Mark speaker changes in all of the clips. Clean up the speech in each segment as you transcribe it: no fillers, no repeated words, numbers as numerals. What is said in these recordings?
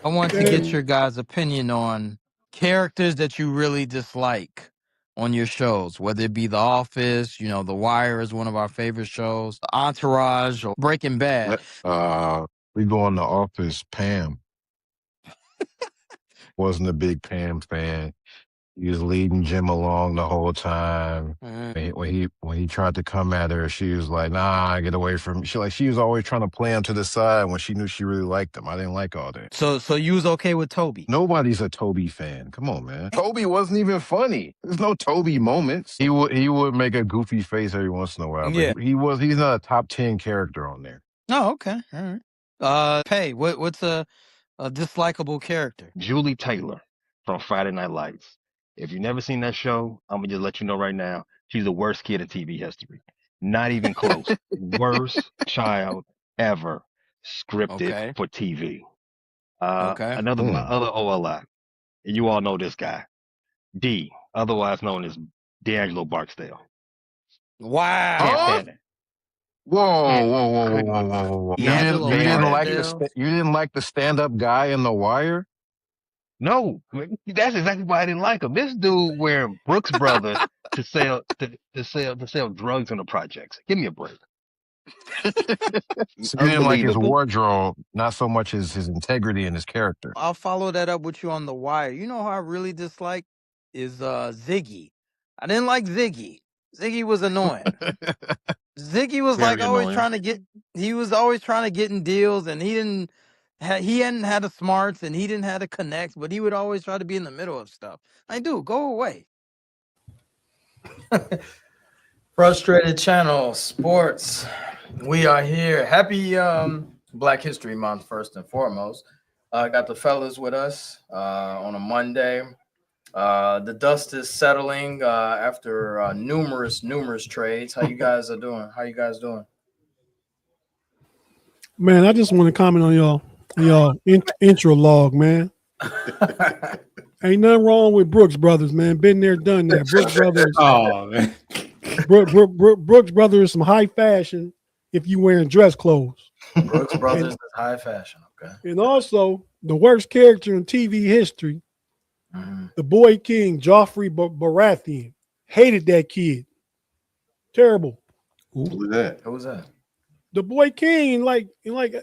Speaker 1: I want to get your guys' opinion on characters that you really dislike on your shows, whether it be The Office, The Wire is one of our favorite shows, Entourage, or Breaking Bad.
Speaker 2: We go on The Office. Pam wasn't a big Pam fan. He was leading Jim along the whole time. When he tried to come at her, she was like, "Nah, get away from me." She was always trying to play him to the side when she knew she really liked him. I didn't like all that.
Speaker 1: So you was okay with Toby?
Speaker 2: Nobody's a Toby fan. Come on, man. Toby wasn't even funny. There's no Toby moments. He would make a goofy face every once in a while.
Speaker 1: Yeah.
Speaker 2: But he's not a top 10 character on there.
Speaker 1: Oh, okay. All right. Pay, what's a dislikable character?
Speaker 3: Julie Taylor from Friday Night Lights. If you've never seen that show, I'm gonna just let you know right now, she's the worst kid in TV history. Not even close. Worst child ever scripted for TV. Another my other OLI. You all know this guy. D, otherwise known as D'Angelo Barksdale.
Speaker 1: Wow.
Speaker 2: Whoa. You didn't like the stand-up guy in The Wire?
Speaker 3: No, that's exactly why I didn't like him. This dude wearing Brooks Brothers to sell drugs in the projects. Give me a break.
Speaker 2: So you didn't like his wardrobe, not so much as his integrity and his character.
Speaker 1: I'll follow that up with you on The Wire. You know who I really dislike is Ziggy. I didn't like Ziggy. Ziggy was annoying. Ziggy was always trying to get. He was always trying to get in deals, and he hadn't had the smarts, and he didn't have the connects, but he would always try to be in the middle of stuff. Dude, go away.
Speaker 4: Frustrated Channel Sports. We are here. Happy Black History Month, first and foremost. Got the fellas with us on a Monday. The dust is settling after numerous trades. How you guys are doing? How you guys doing?
Speaker 5: Man, I just want to comment on y'all intro log, man. Ain't nothing wrong with Brooks Brothers, man. Been there, done that. Brooks Brothers.
Speaker 6: Oh man.
Speaker 5: Brooks Brothers is some high fashion if you wearing dress clothes.
Speaker 4: Brooks Brothers is high fashion, okay.
Speaker 5: And also the worst character in TV history, the Boy King, Joffrey Baratheon. Hated that kid. Terrible.
Speaker 6: Who was that?
Speaker 4: Who was that?
Speaker 5: The Boy King in like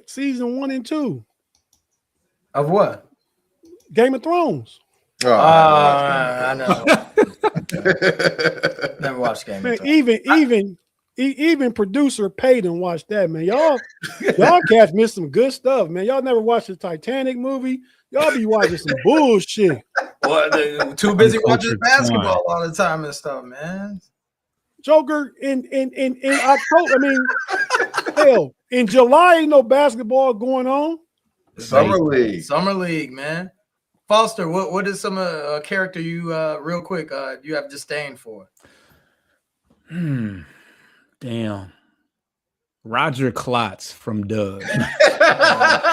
Speaker 5: season 1 and 2.
Speaker 4: Of what?
Speaker 5: Game of Thrones.
Speaker 4: I know. Never watched Game of
Speaker 5: Thrones. Even producer paid and watched that, man. Y'all cats missed some good stuff, man. Y'all never watched the Titanic movie. Y'all be watching some bullshit.
Speaker 4: Well, too busy watching basketball all the time and stuff, man.
Speaker 5: Joker in October. I mean, hell, in July ain't no basketball going on.
Speaker 6: Summer
Speaker 4: League, man. Foster, what is some character you real quick you have disdain for?
Speaker 6: Damn. Roger Klotz from Doug.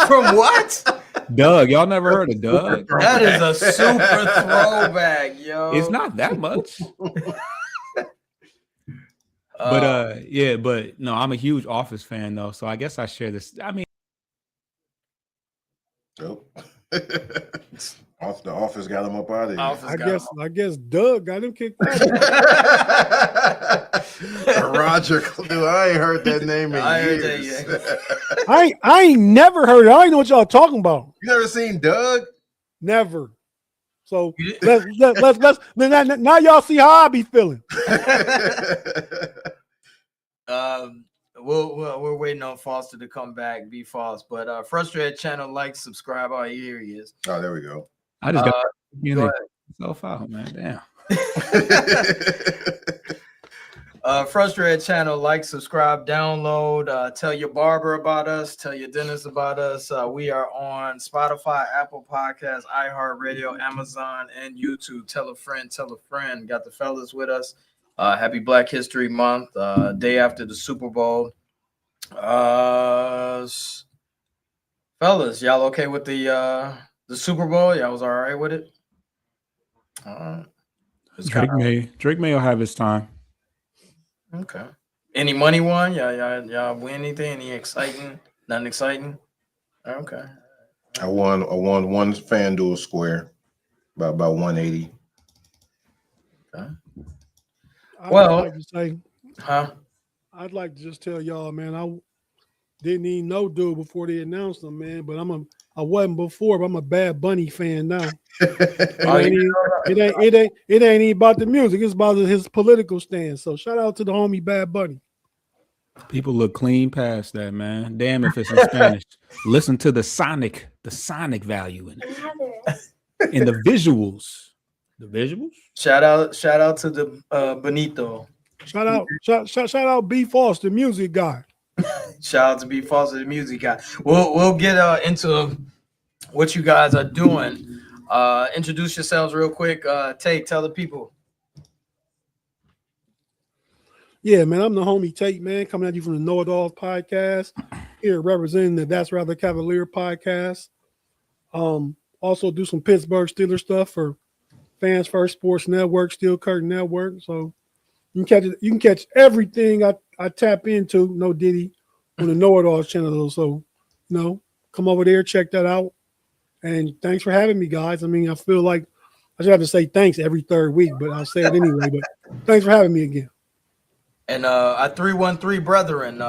Speaker 4: From what?
Speaker 6: Doug. Y'all never heard of Doug?
Speaker 4: That is a super throwback, yo.
Speaker 6: It's not that much. But no, I'm a huge Office fan though, so I guess I share this. I mean,
Speaker 7: The Office got him up out of here.
Speaker 5: I guess Doug got him kicked out.
Speaker 7: Roger, I ain't heard that name in years.
Speaker 5: I ain't never heard it. I don't know what y'all talking about.
Speaker 7: You never seen Doug?
Speaker 5: Never. So let's now y'all see how I be feeling.
Speaker 4: We're waiting on Foster to come back, be false. But Frustrated Channel, like, subscribe. Oh, here he is.
Speaker 7: Oh, there we go.
Speaker 6: I just got myself out, man. Damn.
Speaker 4: Frustrated Channel, like, subscribe, download, tell your barber about us, tell your dentist about us. We are on Spotify, Apple Podcasts, iHeartRadio, Amazon, and YouTube. Tell a friend. Got the fellas with us. Happy Black History Month, day after the Super Bowl. Fellas, y'all okay with the Super Bowl? Y'all was all right with it?
Speaker 6: Drake may have his time.
Speaker 4: Okay. Any money won? Y'all win anything? Any exciting? Nothing exciting? Okay.
Speaker 7: I won one FanDuel square, about 180.
Speaker 4: Okay.
Speaker 5: I'd like to say,
Speaker 4: huh?
Speaker 5: I'd like to just tell y'all, man, I didn't even know dude before they announced him, man. But I wasn't before, but I'm a Bad Bunny fan now. It ain't even about the music. It's about his political stance. So shout out to the homie Bad Bunny.
Speaker 6: People look clean past that, man. Damn if it's in Spanish. Listen to the sonic value in it. And the visuals. The visuals?
Speaker 4: Shout out to the Benito.
Speaker 5: Shout out B Foster, music guy.
Speaker 4: Shout out to B Foster, the music guy. We'll get into what you guys are doing. Introduce yourselves real quick. Tate, tell the people.
Speaker 5: Yeah, man, I'm the homie Tate, man, coming at you from the Know It All podcast. Here representing the That's Rather Cavalier podcast. Also do some Pittsburgh Steelers stuff for Fans First Sports Network, Steel Curtain Network. So you can catch everything I tap into, no Diddy, on the Know It All channel. So, come over there, check that out. And thanks for having me, guys. I mean, I feel like I should have to say thanks every third week, but I'll say it anyway. But thanks for having me again.
Speaker 4: And our 313 brethren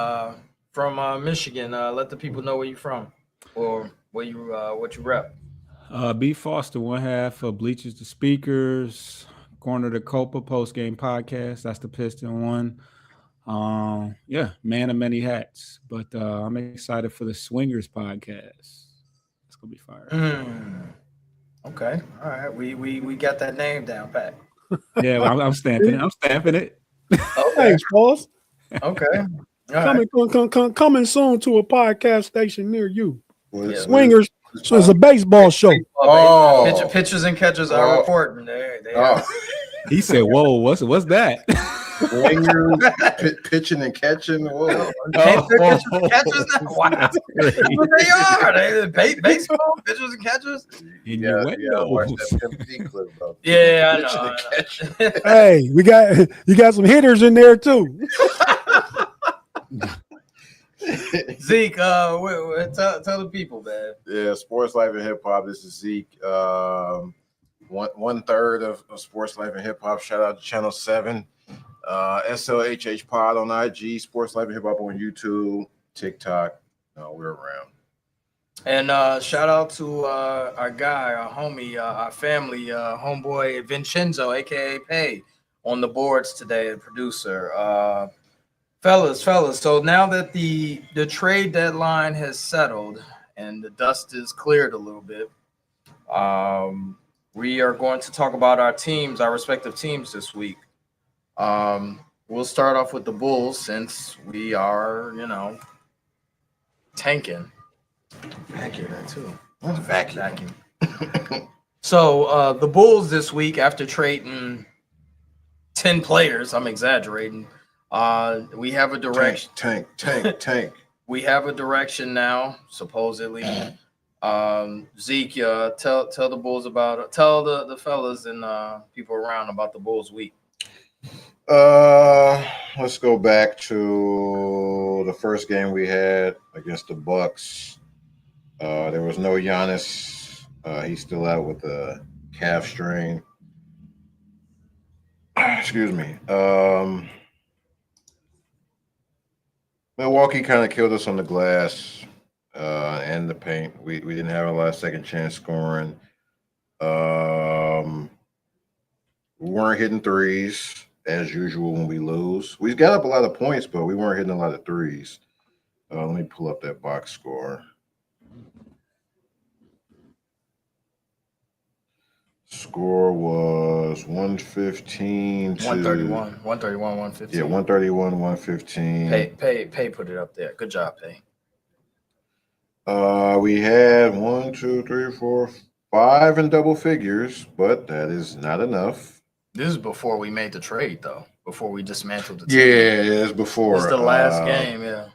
Speaker 4: from Michigan, let the people know where you're from or what you rep.
Speaker 6: B Foster, one half of Bleachers to Speakers, Corner to Copa post game podcast. That's the Piston one. Yeah, man of many hats. But I'm excited for the Swingers podcast. It's gonna be fire.
Speaker 4: Okay, all right. We got that name down, Pat.
Speaker 6: Yeah, well, I'm stamping it. I'm stamping it.
Speaker 4: Okay.
Speaker 5: Thanks, boss.
Speaker 4: Okay.
Speaker 5: Coming soon to a podcast station near you.
Speaker 7: Yeah.
Speaker 5: Swingers. So it's a baseball show.
Speaker 4: Pitchers and catchers are reporting.
Speaker 6: He said, "Whoa, what's that?"
Speaker 7: Swingers, pitching and catching. Whoa.
Speaker 4: Pitchers and catchers now? Wow. They are. Baseball, pitchers and catchers.
Speaker 6: Yeah,
Speaker 4: I know.
Speaker 5: Hey, you got some hitters in there too.
Speaker 4: Zeke, tell the people, man.
Speaker 7: Yeah, Sports Life and Hip Hop. This is Zeke. 1/3 of Sports Life and Hip Hop. Shout out to Channel 7. SLHH Pod on IG. Sports Life and Hip Hop on YouTube, TikTok. We're around.
Speaker 4: And shout out to our guy, our homie, our family, homeboy Vincenzo, aka Pay, on the boards today, the producer. Fellas, so now that the trade deadline has settled and the dust is cleared a little bit, we are going to talk about our teams, our respective teams this week. We'll start off with the Bulls since we are, tanking. Vacuum that too. Vacuum. So the Bulls this week, after trading 10 players, I'm exaggerating. We have a direction.
Speaker 7: Tank.
Speaker 4: We have a direction now, supposedly. Zeke, tell the Bulls tell the fellas and people around about the Bulls week.
Speaker 7: Let's go back to the first game we had against the Bucks. There was no Giannis. He's still out with a calf strain. Excuse me. Milwaukee kind of killed us on the glass and the paint. We didn't have a lot of second chance scoring. We weren't hitting threes as usual when we lose. We got up a lot of points, but we weren't hitting a lot of threes. Let me pull up that box score. Score was 115 to
Speaker 4: 131, 115.
Speaker 7: Yeah, 131, 115.
Speaker 4: Pay put it up there. Good job, Pay.
Speaker 7: We had 1, 2, 3, 4, 5 in double figures, but that is not enough.
Speaker 4: This is before we made the trade, though. Before we dismantled the team.
Speaker 7: Yeah, it's before.
Speaker 4: It's the last game, yeah.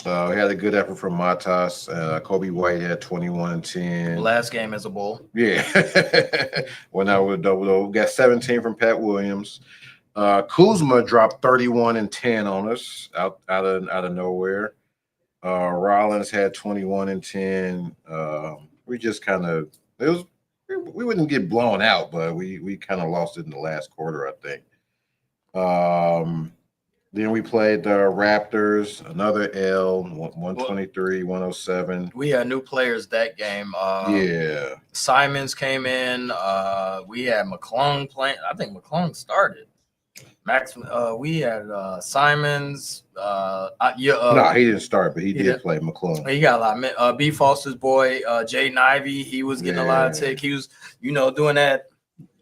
Speaker 7: We had a good effort from Matas. Kobe White had 21 and 10.
Speaker 4: Last game as a Bull.
Speaker 7: Yeah. Well, now we're double. We got 17 from Pat Williams. Kuzma dropped 31 and 10 on us out of nowhere. Rollins had 21 and 10. We just kind of we wouldn't get blown out, but we kind of lost it in the last quarter, I think. Then we played the Raptors, another L, 123, 107.
Speaker 4: We had new players that game.
Speaker 7: Yeah.
Speaker 4: Simons came in. We had McClung playing. I think McClung started. Max. We had Simons.
Speaker 7: No, he didn't start, but he did play McClung.
Speaker 4: He got a lot. B. Foster's boy, Jay Nivey, he was getting a lot of tick. He was, doing that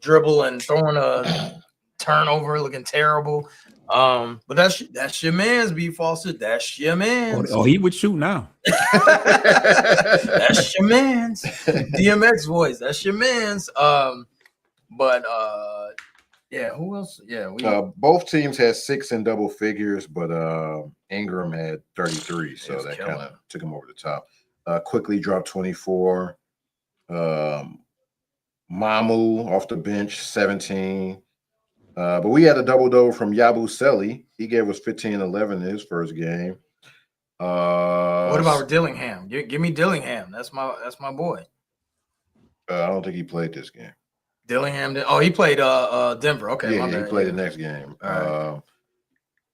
Speaker 4: dribble and throwing a turnover, looking terrible. But that's your man's, B. Foster. That's your man's.
Speaker 6: Oh, he would shoot now.
Speaker 4: That's your man's. DMX voice. That's your man's. Yeah, who else? Yeah,
Speaker 7: both teams had 6 in double figures, but Ingram had 33, so that kind of took him over the top. Quickly dropped 24. Mamu off the bench, 17. But we had a double-double from Yabusele. He gave us 15 and 11 in his first game.
Speaker 4: What about Dillingham? Give me Dillingham. That's my boy.
Speaker 7: I don't think he played this game.
Speaker 4: Dillingham did. Oh, he played Denver. Okay,
Speaker 7: yeah, he played the next game. Right.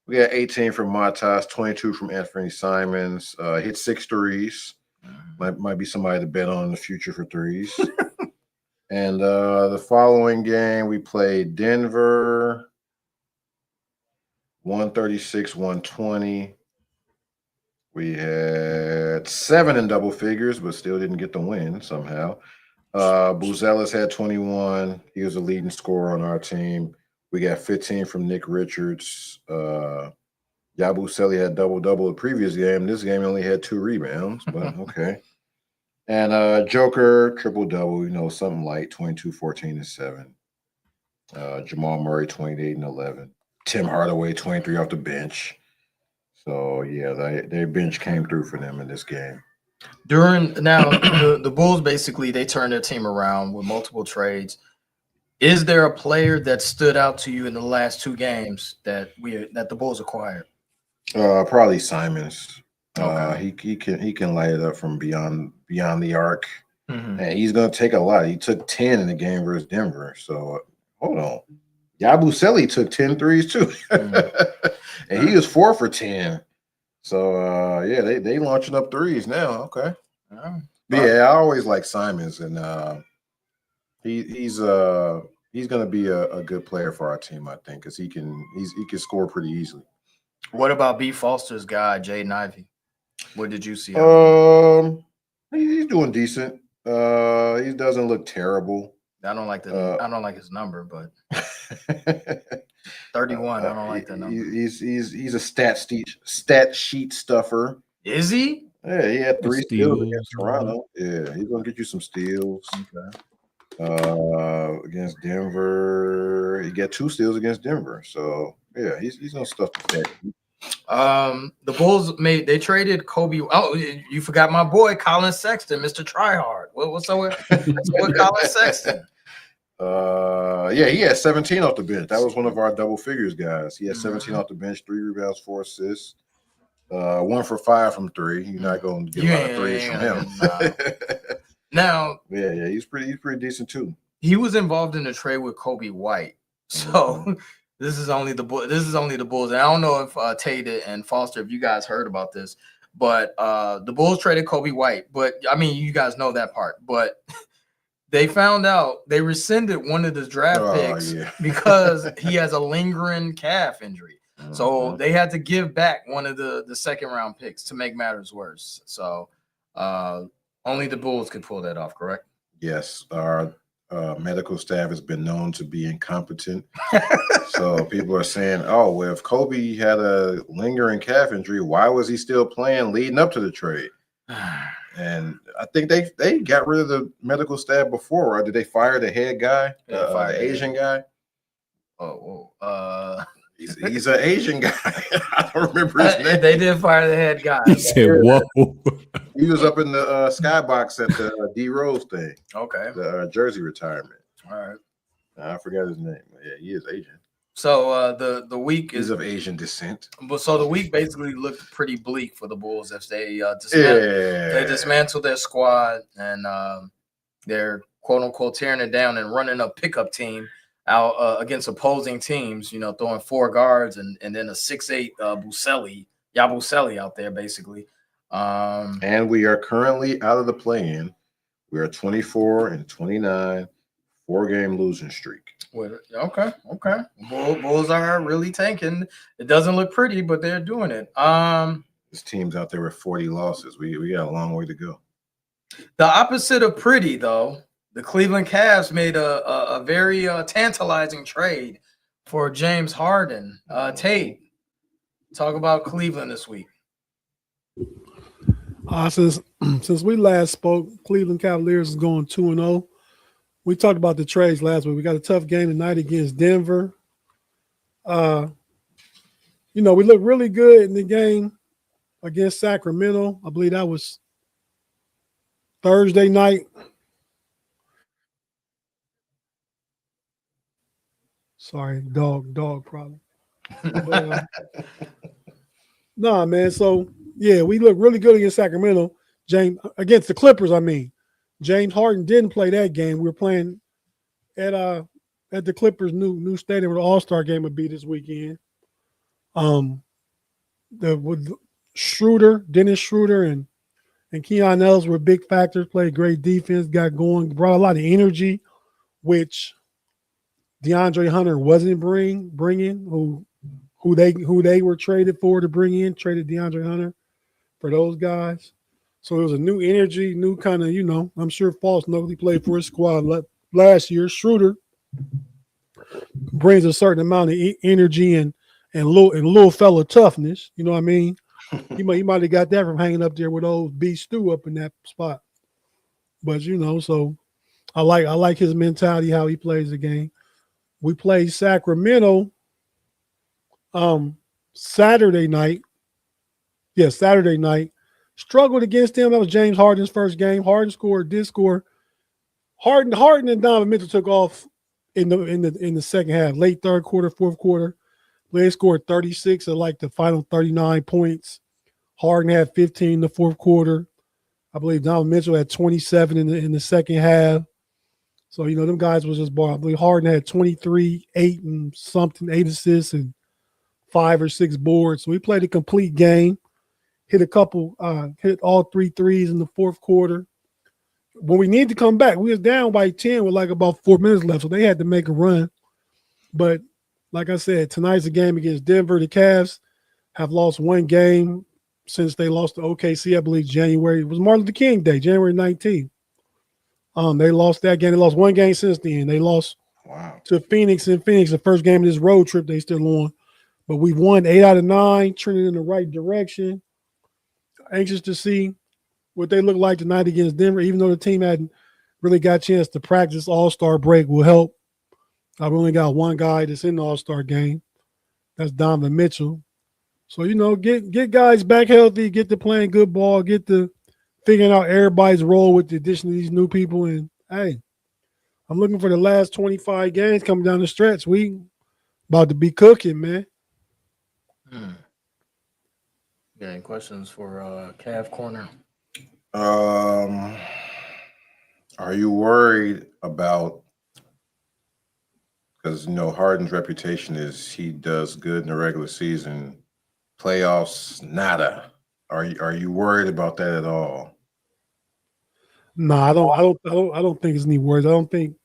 Speaker 7: We had 18 from Matas, 22 from Anthony Simons. Hit 6 threes. Might be somebody to bet on in the future for threes. And the following game, we played Denver, 136, 120. We had 7 in double figures, but still didn't get the win somehow. Buzelis had 21. He was the leading scorer on our team. We got 15 from Nick Richards. Yabusele had double-double the previous game. This game only had 2 rebounds, but okay. And Joker, triple-double, something light, 22, 14, and 7. Jamal Murray, 28 and 11. Tim Hardaway, 23 off the bench. So, yeah, their bench came through for them in this game.
Speaker 4: The Bulls, basically, they turned their team around with multiple trades. Is there a player that stood out to you in the last 2 games that the Bulls acquired?
Speaker 7: Probably Simons.
Speaker 4: Okay.
Speaker 7: He can light it up from beyond the arc, and he's going to take a lot. He took 10 in the game versus Denver. So hold on, Yabusele took 10 threes too, and he was 4 for 10. So yeah, they launching up threes now. Okay, I always like Simons, and he's going to be a good player for our team, I think, because he can score pretty easily.
Speaker 4: What about B. Foster's guy, Jay Nivey? What did you see?
Speaker 7: He's doing decent. He doesn't look terrible.
Speaker 4: I don't like his number, but 31. I don't like that number.
Speaker 7: He's a stat sheet stuffer.
Speaker 4: Is he?
Speaker 7: Yeah, he had 3 steals against Toronto. Yeah, he's gonna get you some steals. Okay. Against Denver, he got 2 steals against Denver. So yeah, he's gonna stuff the stat.
Speaker 4: The Bulls they traded Kobe. Oh, you forgot my boy Colin Sexton, Mr. Tryhard. What's up with Colin Sexton?
Speaker 7: Yeah, he had 17 off the bench. That was one of our double figures guys. He had 17 off the bench, 3 rebounds, 4 assists, 1 for 5 from 3. You're not going to get a lot of threes from him.
Speaker 4: Now,
Speaker 7: yeah, he's pretty decent too.
Speaker 4: He was involved in a trade with Kobe White, so. This is only the Bulls. And I don't know if Tate and Foster, if you guys heard about this, but the Bulls traded Kobe White. But I mean, you guys know that part. But they found out they rescinded one of the draft picks because he has a lingering calf injury. So they had to give back one of the second round picks to make matters worse. So only the Bulls could pull that off, correct?
Speaker 7: Yes. Our medical staff has been known to be incompetent. So people are saying, oh, well, if Kobe had a lingering calf injury, why was he still playing leading up to the trade? And I think they got rid of the medical staff before, right? Did they fire the head guy, the Asian guy? He's an Asian guy. I don't remember his name.
Speaker 4: They did fire the head guy.
Speaker 6: He said, whoa.
Speaker 7: He was up in the skybox at the D Rose thing.
Speaker 4: Okay.
Speaker 7: The jersey retirement.
Speaker 4: All right.
Speaker 7: I forgot his name. Yeah, he is Asian.
Speaker 4: So the week
Speaker 7: He's
Speaker 4: is
Speaker 7: of Asian descent.
Speaker 4: But so the week basically looked pretty bleak for the Bulls if they dismantle their squad and they're quote unquote tearing it down and running a pickup team out against opposing teams. You know, throwing 4 guards and then a 6'8" Yabusele out there basically.
Speaker 7: And we are currently out of the play-in. We are 24-29, 4-game losing streak.
Speaker 4: Okay. Bulls are really tanking. It doesn't look pretty, but they're doing it.
Speaker 7: This team's out there with 40 losses. We got a long way to go.
Speaker 4: The opposite of pretty, though, the Cleveland Cavs made a very tantalizing trade for James Harden. Tate, talk about Cleveland this week.
Speaker 5: Since we last spoke, Cleveland Cavaliers is going 2-0. We talked about the trades last week. We got a tough game tonight against Denver. We look really good in the game against Sacramento. I believe that was Thursday night. Sorry, dog problem. Nah, man. So yeah, we look really good against Sacramento. Against the Clippers, I mean. James Harden didn't play that game. We were playing at the Clippers' new stadium where the All-Star game would be this weekend. With Dennis Schroeder and Keon Ellis were big factors. Played great defense, got going, brought a lot of energy, which DeAndre Hunter wasn't bringing. Who they were traded for to bring in, traded DeAndre Hunter for those guys. So it was a new energy, new kind of, I'm sure False knows he played for his squad last year. Schroeder brings a certain amount of energy and little fella toughness. You know what I mean? He might have got that from hanging up there with old B. Stu up in that spot. But so I like his mentality, how he plays the game. We played Sacramento Saturday night. Yeah, Saturday night. Struggled against them. That was James Harden's first game. Harden did score. Harden and Donovan Mitchell took off in the second half, late third quarter, fourth quarter. They scored 36 of like the final 39 points. Harden had 15 in the fourth quarter. I believe Donovan Mitchell had 27 in the second half. So, them guys was just ball. I believe Harden had 23, 8 assists and 5 or 6 boards. So we played a complete game. Hit all 3 threes in the fourth quarter. When we needed to come back, we was down by 10 with like about 4 minutes left, so they had to make a run. But like I said, tonight's a game against Denver. The Cavs have lost 1 game since they lost to OKC, I believe January. It was Martin Luther King Day, January 19th. They lost that game. They lost 1 game since then. They lost to Phoenix in Phoenix, the first game of this road trip they still on. But we've won 8 out of 9, trending in the right direction. Anxious to see what they look like tonight against Denver, even though the team hadn't really got a chance to practice. All-Star break will help. I've only got 1 guy that's in the All-Star game. That's Donovan Mitchell. So, get guys back healthy, get to playing good ball, get to figuring out everybody's role with the addition of these new people. And, hey, I'm looking for the last 25 games coming down the stretch. We about to be cooking, man.
Speaker 4: Got any questions for Cav Corner?
Speaker 7: Are you worried about, because Harden's reputation is he does good in the regular season, playoffs nada. Are you worried about that at all?
Speaker 5: No, I don't think it's any worries. I don't think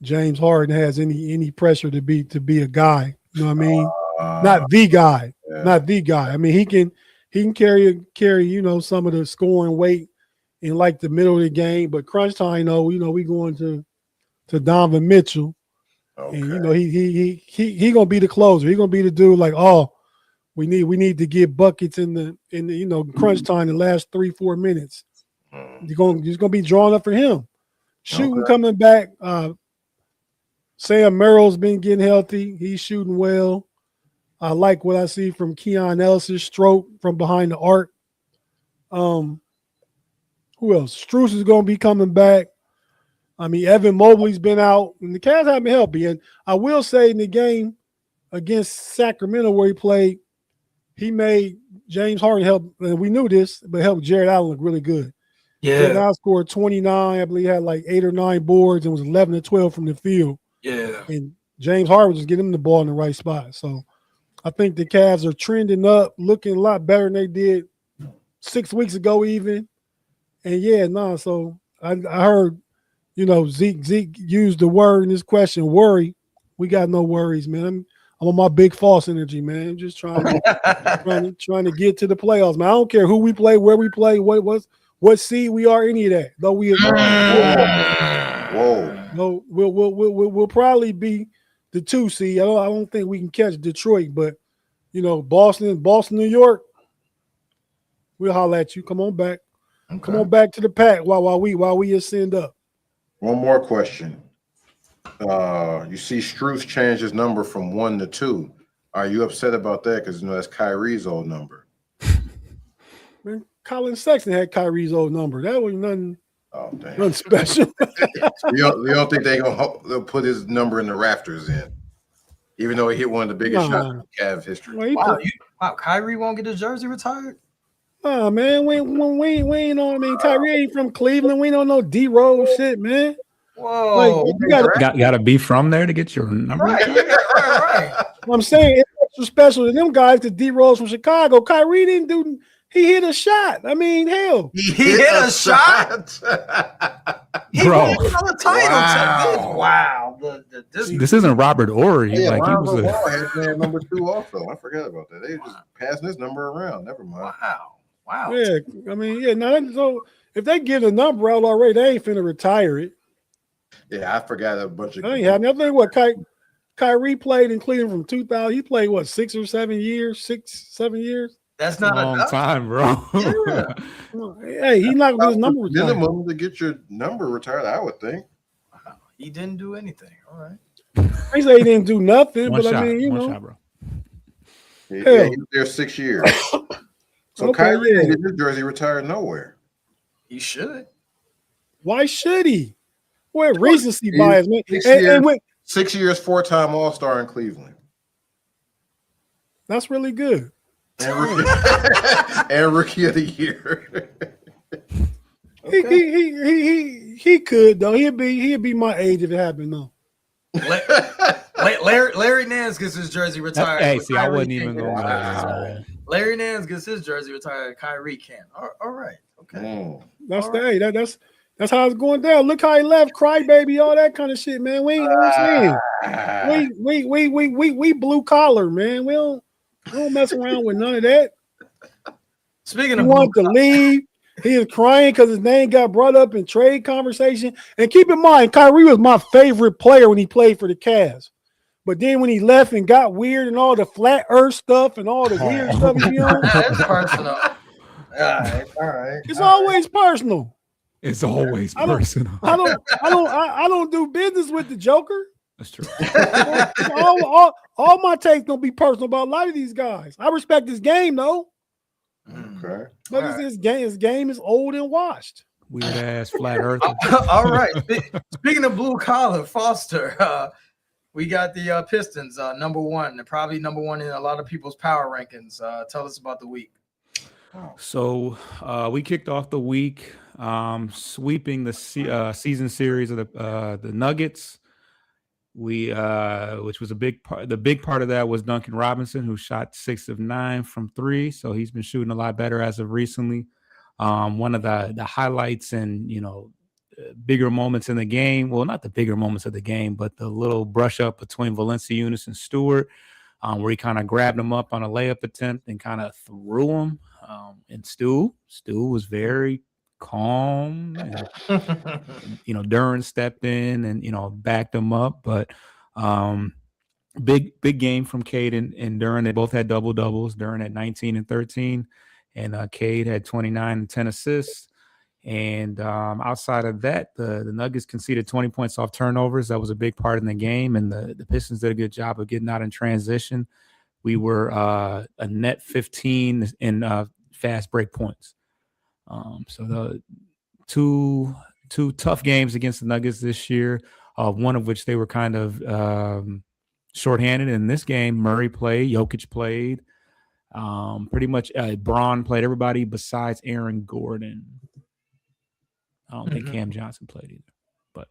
Speaker 5: James Harden has any pressure to be a guy. You know what I mean? Not the guy. Yeah. Not the guy. I mean, he can carry some of the scoring weight in like the middle of the game, but crunch time, we going to Donovan Mitchell. Okay. And he gonna be the closer. He gonna be the dude like, we need to get buckets in the crunch time the last 3-4 minutes. You're gonna be drawn up for him. Shooting coming back. Sam Merrill's been getting healthy. He's shooting well. I like what I see from Keon Ellis' stroke from behind the arc. Who else? Strus is going to be coming back. I mean, Evan Mobley's been out, and the Cavs have been healthy. And I will say in the game against Sacramento where he played, he made James Harden help, and we knew this, but helped Jared Allen look really good.
Speaker 4: Yeah.
Speaker 5: Jared Allen scored 29. I believe he had like 8 or 9 boards and was 11 to 12 from the field.
Speaker 4: Yeah.
Speaker 5: And James Harden was just getting him the ball in the right spot. So I think the Cavs are trending up, looking a lot better than they did 6 weeks ago even. And so I heard, Zeke used the word in this question, worry. We got no worries, man. I'm on my big false energy, man. I'm just trying to get to the playoffs, man. I don't care who we play, where we play, what seed we are, any of that. Though we'll probably be the 2 seed. I don't think we can catch Detroit, but Boston, New York, we'll holler at you. Come on back. Okay. Come on back to the pack while we ascend up.
Speaker 7: One more question. You see Strus changed his number from 1 to 2. Are you upset about that? Because that's Kyrie's old number.
Speaker 5: Man, Colin Sexton had Kyrie's old number. That was nothing.
Speaker 7: Oh, damn.
Speaker 5: Nothing special.
Speaker 7: you don't think they'll put his number in the rafters in, even though he hit one of the biggest shots in Cavs history.
Speaker 4: Wow, Kyrie won't get his jersey retired?
Speaker 5: Oh man, we ain't on. I mean, Kyrie ain't from Cleveland. We don't know D-Rose shit, man.
Speaker 4: Whoa,
Speaker 6: you gotta be from there to get your number.
Speaker 4: Right.
Speaker 5: I'm saying it's extra special to them guys. The D-Rose from Chicago. Kyrie didn't do. He hit a shot. I mean, hell,
Speaker 4: he hit a shot.
Speaker 6: Bro,
Speaker 4: another title. Wow.
Speaker 6: This isn't Robert Horry.
Speaker 7: Yeah,
Speaker 6: like he was
Speaker 7: had number 2 also. I forgot about that. They were just passing this number around. Never mind.
Speaker 4: Wow.
Speaker 5: Yeah, I mean, so if they get a number out already, they ain't finna retire it.
Speaker 7: Yeah, I forgot a bunch of.
Speaker 5: I ain't have nothing. What Kyrie played in Cleveland from 2000. He played 6 or 7 years? 6, 7 years.
Speaker 4: That's not
Speaker 6: a long time, bro.
Speaker 5: Yeah. Hey, he's not going to get his number retired.
Speaker 7: Minimum to get your number retired, I would think.
Speaker 4: Wow. He didn't do anything. All right.
Speaker 5: I say he didn't do nothing,
Speaker 6: one
Speaker 5: but
Speaker 6: shot,
Speaker 5: I mean,
Speaker 6: one shot, bro.
Speaker 7: He was there 6 years. So
Speaker 5: Okay,
Speaker 7: Kyrie didn't get his jersey retired nowhere.
Speaker 4: He should.
Speaker 5: Why should he? What recency bias, man?
Speaker 7: 6 years, 4-time All-Star in Cleveland.
Speaker 5: That's really good.
Speaker 7: And rookie of the year.
Speaker 5: Okay. He could though. He'd be my age if it happened though.
Speaker 4: Larry Nance gets his jersey retired.
Speaker 6: Hey, see, I wasn't even going.
Speaker 4: Wow. Larry Nance gets his jersey retired. Kyrie can't. All right. Okay.
Speaker 5: That's that's how it's going down. Look how he left, crybaby, all that kind of shit, man. We ain't saying. We blue collar, man. We don't mess around with none of that.
Speaker 4: Speaking
Speaker 5: he
Speaker 4: of
Speaker 5: wanted to leave. He was crying because his name got brought up in trade conversation. And keep in mind, Kyrie was my favorite player when he played for the Cavs. But then when he left and got weird and all the flat earth stuff and all the weird stuff he be on.
Speaker 4: That's personal. All right.
Speaker 5: It's always personal.
Speaker 6: It's always personal.
Speaker 5: I don't do business with the Joker.
Speaker 6: That's true.
Speaker 5: all my takes gonna be personal about a lot of these guys. I respect this game though.
Speaker 7: Okay.
Speaker 5: But his game is old and washed.
Speaker 6: Weird ass flat earth.
Speaker 4: All right. Speaking of blue collar, Foster, we got the Pistons number 1. They're probably number 1 in a lot of people's power rankings. Tell us about the week.
Speaker 6: So we kicked off the week sweeping the season series of the Nuggets. Which was a big part. The big part of that was Duncan Robinson, who shot 6 of 9 from 3. So he's been shooting a lot better as of recently. One of the highlights and bigger moments in the game. Well, not the bigger moments of the game, but the little brush up between Valanciunas and Stewart, where he kind of grabbed him up on a layup attempt and kind of threw him. And Stu was very calm and Duren stepped in and backed him up, but big game from Cade and Duren. They both had double doubles. Duren had 19 and 13 and Cade had 29 and 10 assists. And outside of that, the Nuggets conceded 20 points off turnovers. That was a big part in the game, and the Pistons did a good job of getting out in transition. We were a net 15 in fast break points. So the two tough games against the Nuggets this year, one of which they were kind of shorthanded in this game. Murray played, Jokic played, pretty much Braun played, everybody besides Aaron Gordon. I don't think Cam Johnson played either. But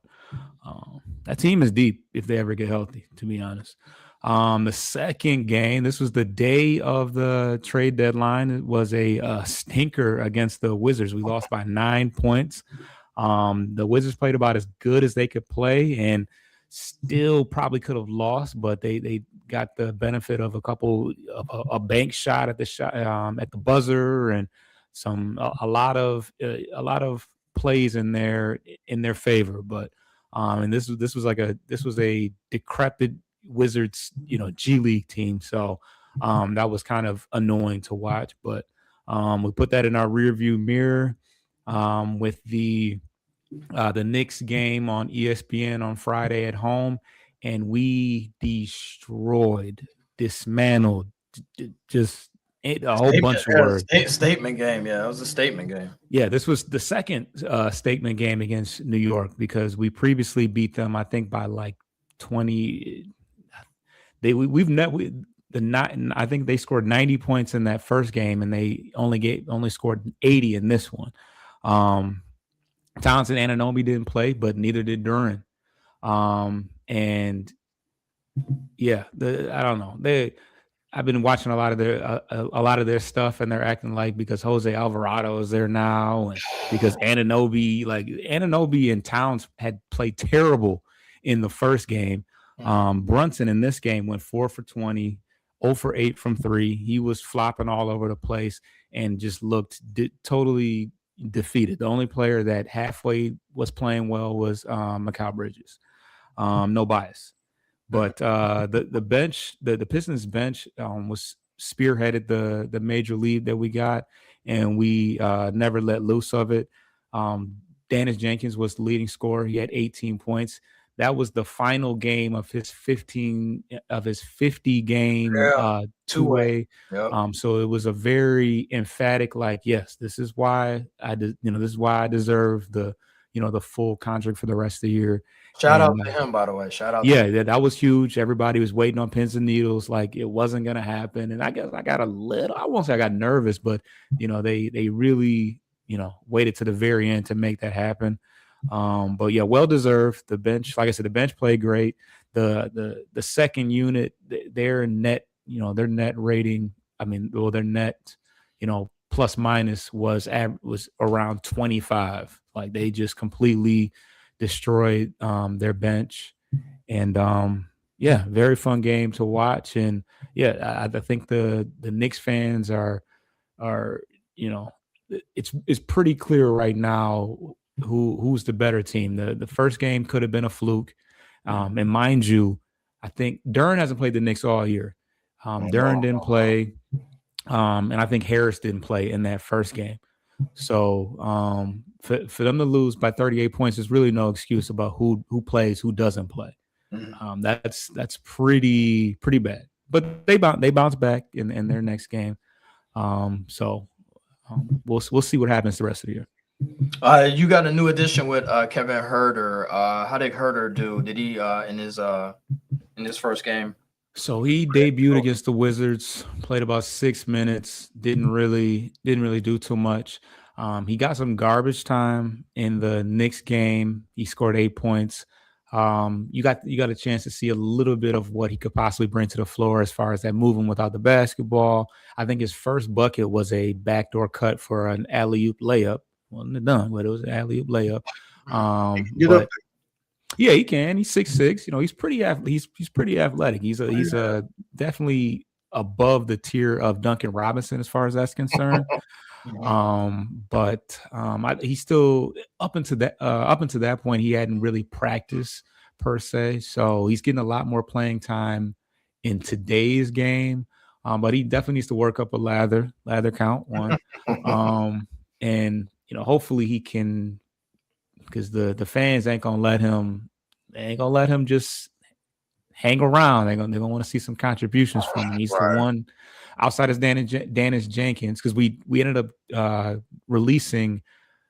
Speaker 6: that team is deep if they ever get healthy, to be honest. The second game, this was the day of the trade deadline. It was a stinker against the Wizards. We lost by 9 points. The Wizards played about as good as they could play and still probably could have lost, but they got the benefit of a bank shot at the buzzer and a lot of plays in their favor. But and this was a decrepit Wizards, G League team. So that was kind of annoying to watch, but we put that in our rear view mirror with the Knicks game on ESPN on Friday at home, and we dismantled, just a whole bunch of words.
Speaker 4: Statement game. Yeah, it was a statement game.
Speaker 6: Yeah, this was the second statement game against New York because we previously beat them, I think, by like 20. I think they scored 90 points in that first game, and they only scored 80 in this one. Townsend and Anunoby didn't play, but neither did Duren. And yeah, I don't know. I've been watching a lot of their stuff, and they're acting like because Jose Alvarado is there now, and because Anunoby and Towns had played terrible in the first game. Brunson in this game went 4 for 20, 0 for 8 from 3. He was flopping all over the place and just looked totally defeated. The only player that halfway was playing well was Mikal Bridges. No bias. But the bench, the Pistons bench was spearheaded the major lead that we got, and we never let loose of it. Dennis Jenkins was the leading scorer. He had 18 points. That was the final game of his 50 game two-way. Yep. So it was a very emphatic, yes, this is why I deserve the full contract for the rest of the year.
Speaker 4: Shout out to him, by the way. Shout out.
Speaker 6: Yeah, that was huge. Everybody was waiting on pins and needles, like it wasn't gonna happen. And I guess I got I won't say I got nervous, but they really waited to the very end to make that happen. But yeah, well deserved. The bench, like I said, the bench played great. The second unit, their net, their net rating, their net, plus minus was around 25. Like they just completely destroyed their bench. And yeah, very fun game to watch. And yeah, I think the Knicks fans are it's pretty clear right now who's the better team. The first game could have been a fluke. And mind you, I think Duren hasn't played the Knicks all year. Duren didn't play. And I think Harris didn't play in that first game. So for them to lose by 38 points, there's really no excuse about who plays, who doesn't play. That's pretty bad. But they bounce back in their next game. So we'll see what happens the rest of the year.
Speaker 4: You got a new addition with Kevin Huerter. How did Huerter do? Did he in his first game?
Speaker 6: So he debuted against the Wizards, played about 6 minutes, didn't really do too much. He got some garbage time in the Knicks game. He scored 8 points. You got a chance to see a little bit of what he could possibly bring to the floor as far as that moving without the basketball. I think his first bucket was a backdoor cut for an alley-oop layup. Wasn't done, but it was an alley-oop layup. Yeah, he can. He's 6'6". He's pretty athletic. He's definitely above the tier of Duncan Robinson as far as that's concerned. But he's still up until that point he hadn't really practiced per se. So he's getting a lot more playing time in today's game. But he definitely needs to work up a lather count one. And hopefully he can, because the fans ain't gonna let him just hang around. They're gonna want to see some contributions from him. He's the one outside of Dennis Jenkins, because we ended up releasing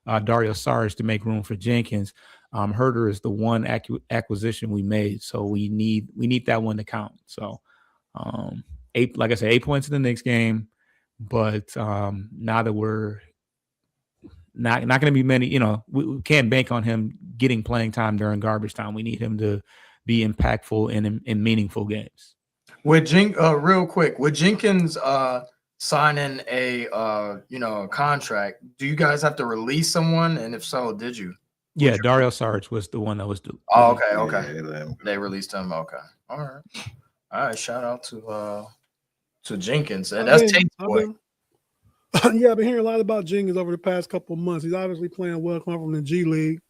Speaker 6: Dario Saric to make room for Jenkins. Herder is the one acquisition we made, so we need that one to count. So, 8, like I said, 8 points in the next game, but now that we're not going to be many, we can't bank on him getting playing time during garbage time. We need him to be impactful in meaningful games.
Speaker 4: Real quick, with Jenkins signing a contract, do you guys have to release someone? And if so, did you?
Speaker 6: Yeah, Dario Saric was the one that was due.
Speaker 4: Oh, okay. Yeah, they released him. Okay. All right. Shout out to Jenkins. And that's Tate's boy.
Speaker 5: Yeah, I've been hearing a lot about Jenkins over the past couple of months. He's obviously playing well, coming from the G League.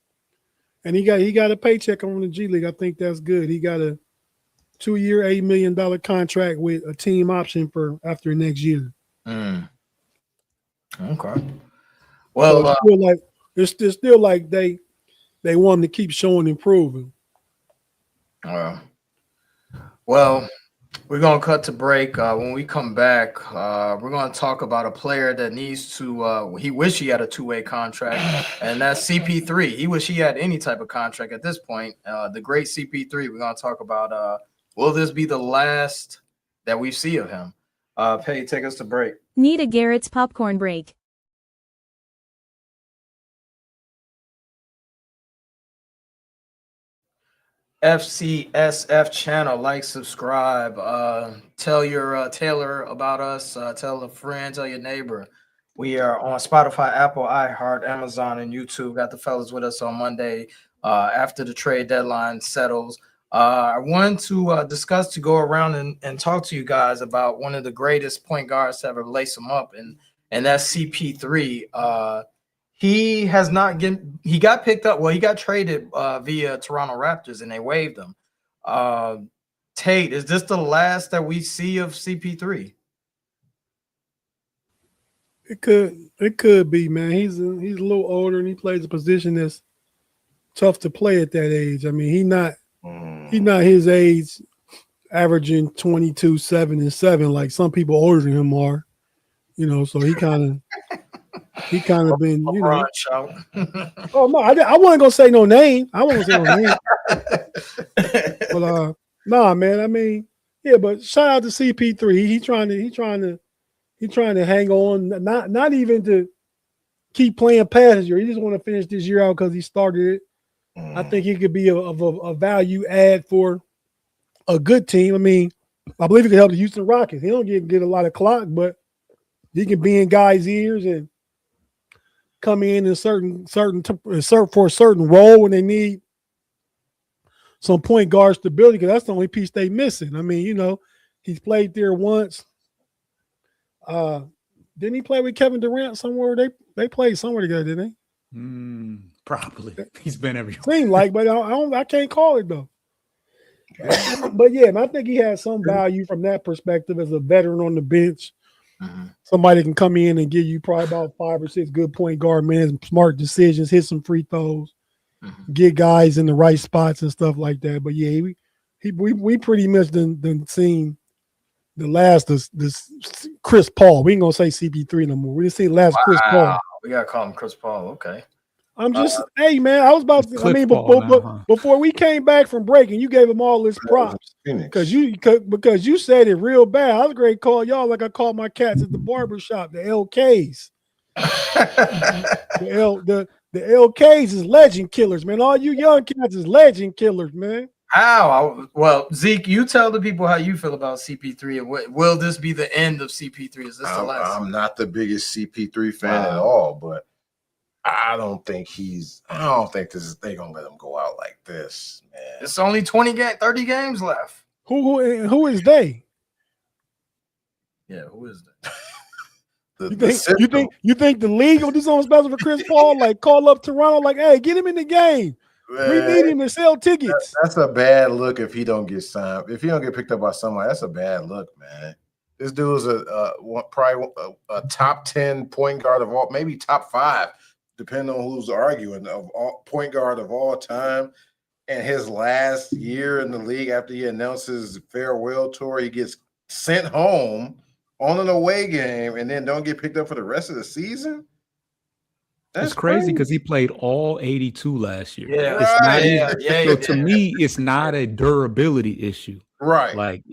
Speaker 5: And he got a paycheck from the G League. I think that's good. He got a 2-year, $8 million contract with a team option for after next year.
Speaker 4: Okay. Well,
Speaker 5: so it's still like they want him to keep showing improving.
Speaker 4: Well, we're gonna cut to break. When we come back, we're gonna talk about a player that needs to. He wish he had a 2-way contract, and that's CP3. He wish he had any type of contract at this point. The great CP3. We're gonna talk about. Will this be the last that we see of him? Pay, take us to break.
Speaker 8: Need a Garrett's popcorn break.
Speaker 4: FCSF channel, like, subscribe, tell your Taylor about us, tell a friend, tell your neighbor. We are on Spotify, Apple, iHeart, Amazon, and YouTube. Got the fellas with us on Monday after the trade deadline settles. I wanted to go around and talk to you guys about one of the greatest point guards to ever lace them up, and that's CP3. He got picked up. Well, he got traded via Toronto Raptors, and they waived him. Tate, is this the last that we see of CP3?
Speaker 5: It could be, man. He's a little older, and he plays a position that's tough to play at that age. I mean, he's not his age, averaging 22, 7, and 7 like some people older than him are. So he kind of been, Oh no, I wasn't gonna say no name. But man. I mean, yeah. But shout out to CP3. He trying to hang on. Not even to keep playing past this year. He just want to finish this year out because he started it. I think he could be a value add for a good team. I mean, I believe he could help the Houston Rockets. He don't get a lot of clock, but he can be in guys' ears and come in for a certain role when they need some point guard stability, because that's the only piece they missing. I mean, he's played there once. Didn't he play with Kevin Durant somewhere? They played somewhere together, didn't they?
Speaker 6: Probably. He's been everywhere.
Speaker 5: Seemed like, but I can't call it though. But yeah, I think he has some value from that perspective as a veteran on the bench. Somebody can come in and give you probably about 5 or 6 good point guard men, smart decisions, hit some free throws, get guys in the right spots and stuff like that. But yeah, we pretty much done seen the last this Chris Paul. We ain't gonna say CP3 no more. We didn't see the last Chris Paul.
Speaker 4: We gotta call him Chris Paul. Okay.
Speaker 5: I'm just, hey man, I was about to. I mean, before we came back from breaking, you gave him all this props because you said it real bad. I was great call y'all like I called my cats at the barbershop, the LKs. the LKs is legend killers, man. All you young cats is legend killers, man.
Speaker 4: How? Well, Zeke, you tell the people how you feel about CP3, and will this be the end of CP3? Is this the last?
Speaker 7: I'm not the biggest CP3 fan at all, but I don't think they gonna let him go out like this, man.
Speaker 4: It's only 30 games left.
Speaker 5: Who is they?
Speaker 4: Yeah, who is that?
Speaker 5: You think the league will do something special for Chris Paul? Like call up Toronto, like, hey, get him in the game. Man, we need him to sell tickets.
Speaker 7: That's a bad look if he don't get signed. If he don't get picked up by somebody, that's a bad look, man. This dude is probably a top 10 point guard of all, maybe top 5. Depending on who's arguing, of all point guard of all time. And his last year in the league, after he announces farewell tour, he gets sent home on an away game and then don't get picked up for the rest of the season.
Speaker 6: It's crazy because he played all 82 last year.
Speaker 4: Yeah,
Speaker 6: it's not
Speaker 4: even,
Speaker 6: to me, it's not a durability issue.
Speaker 7: Right.
Speaker 6: Like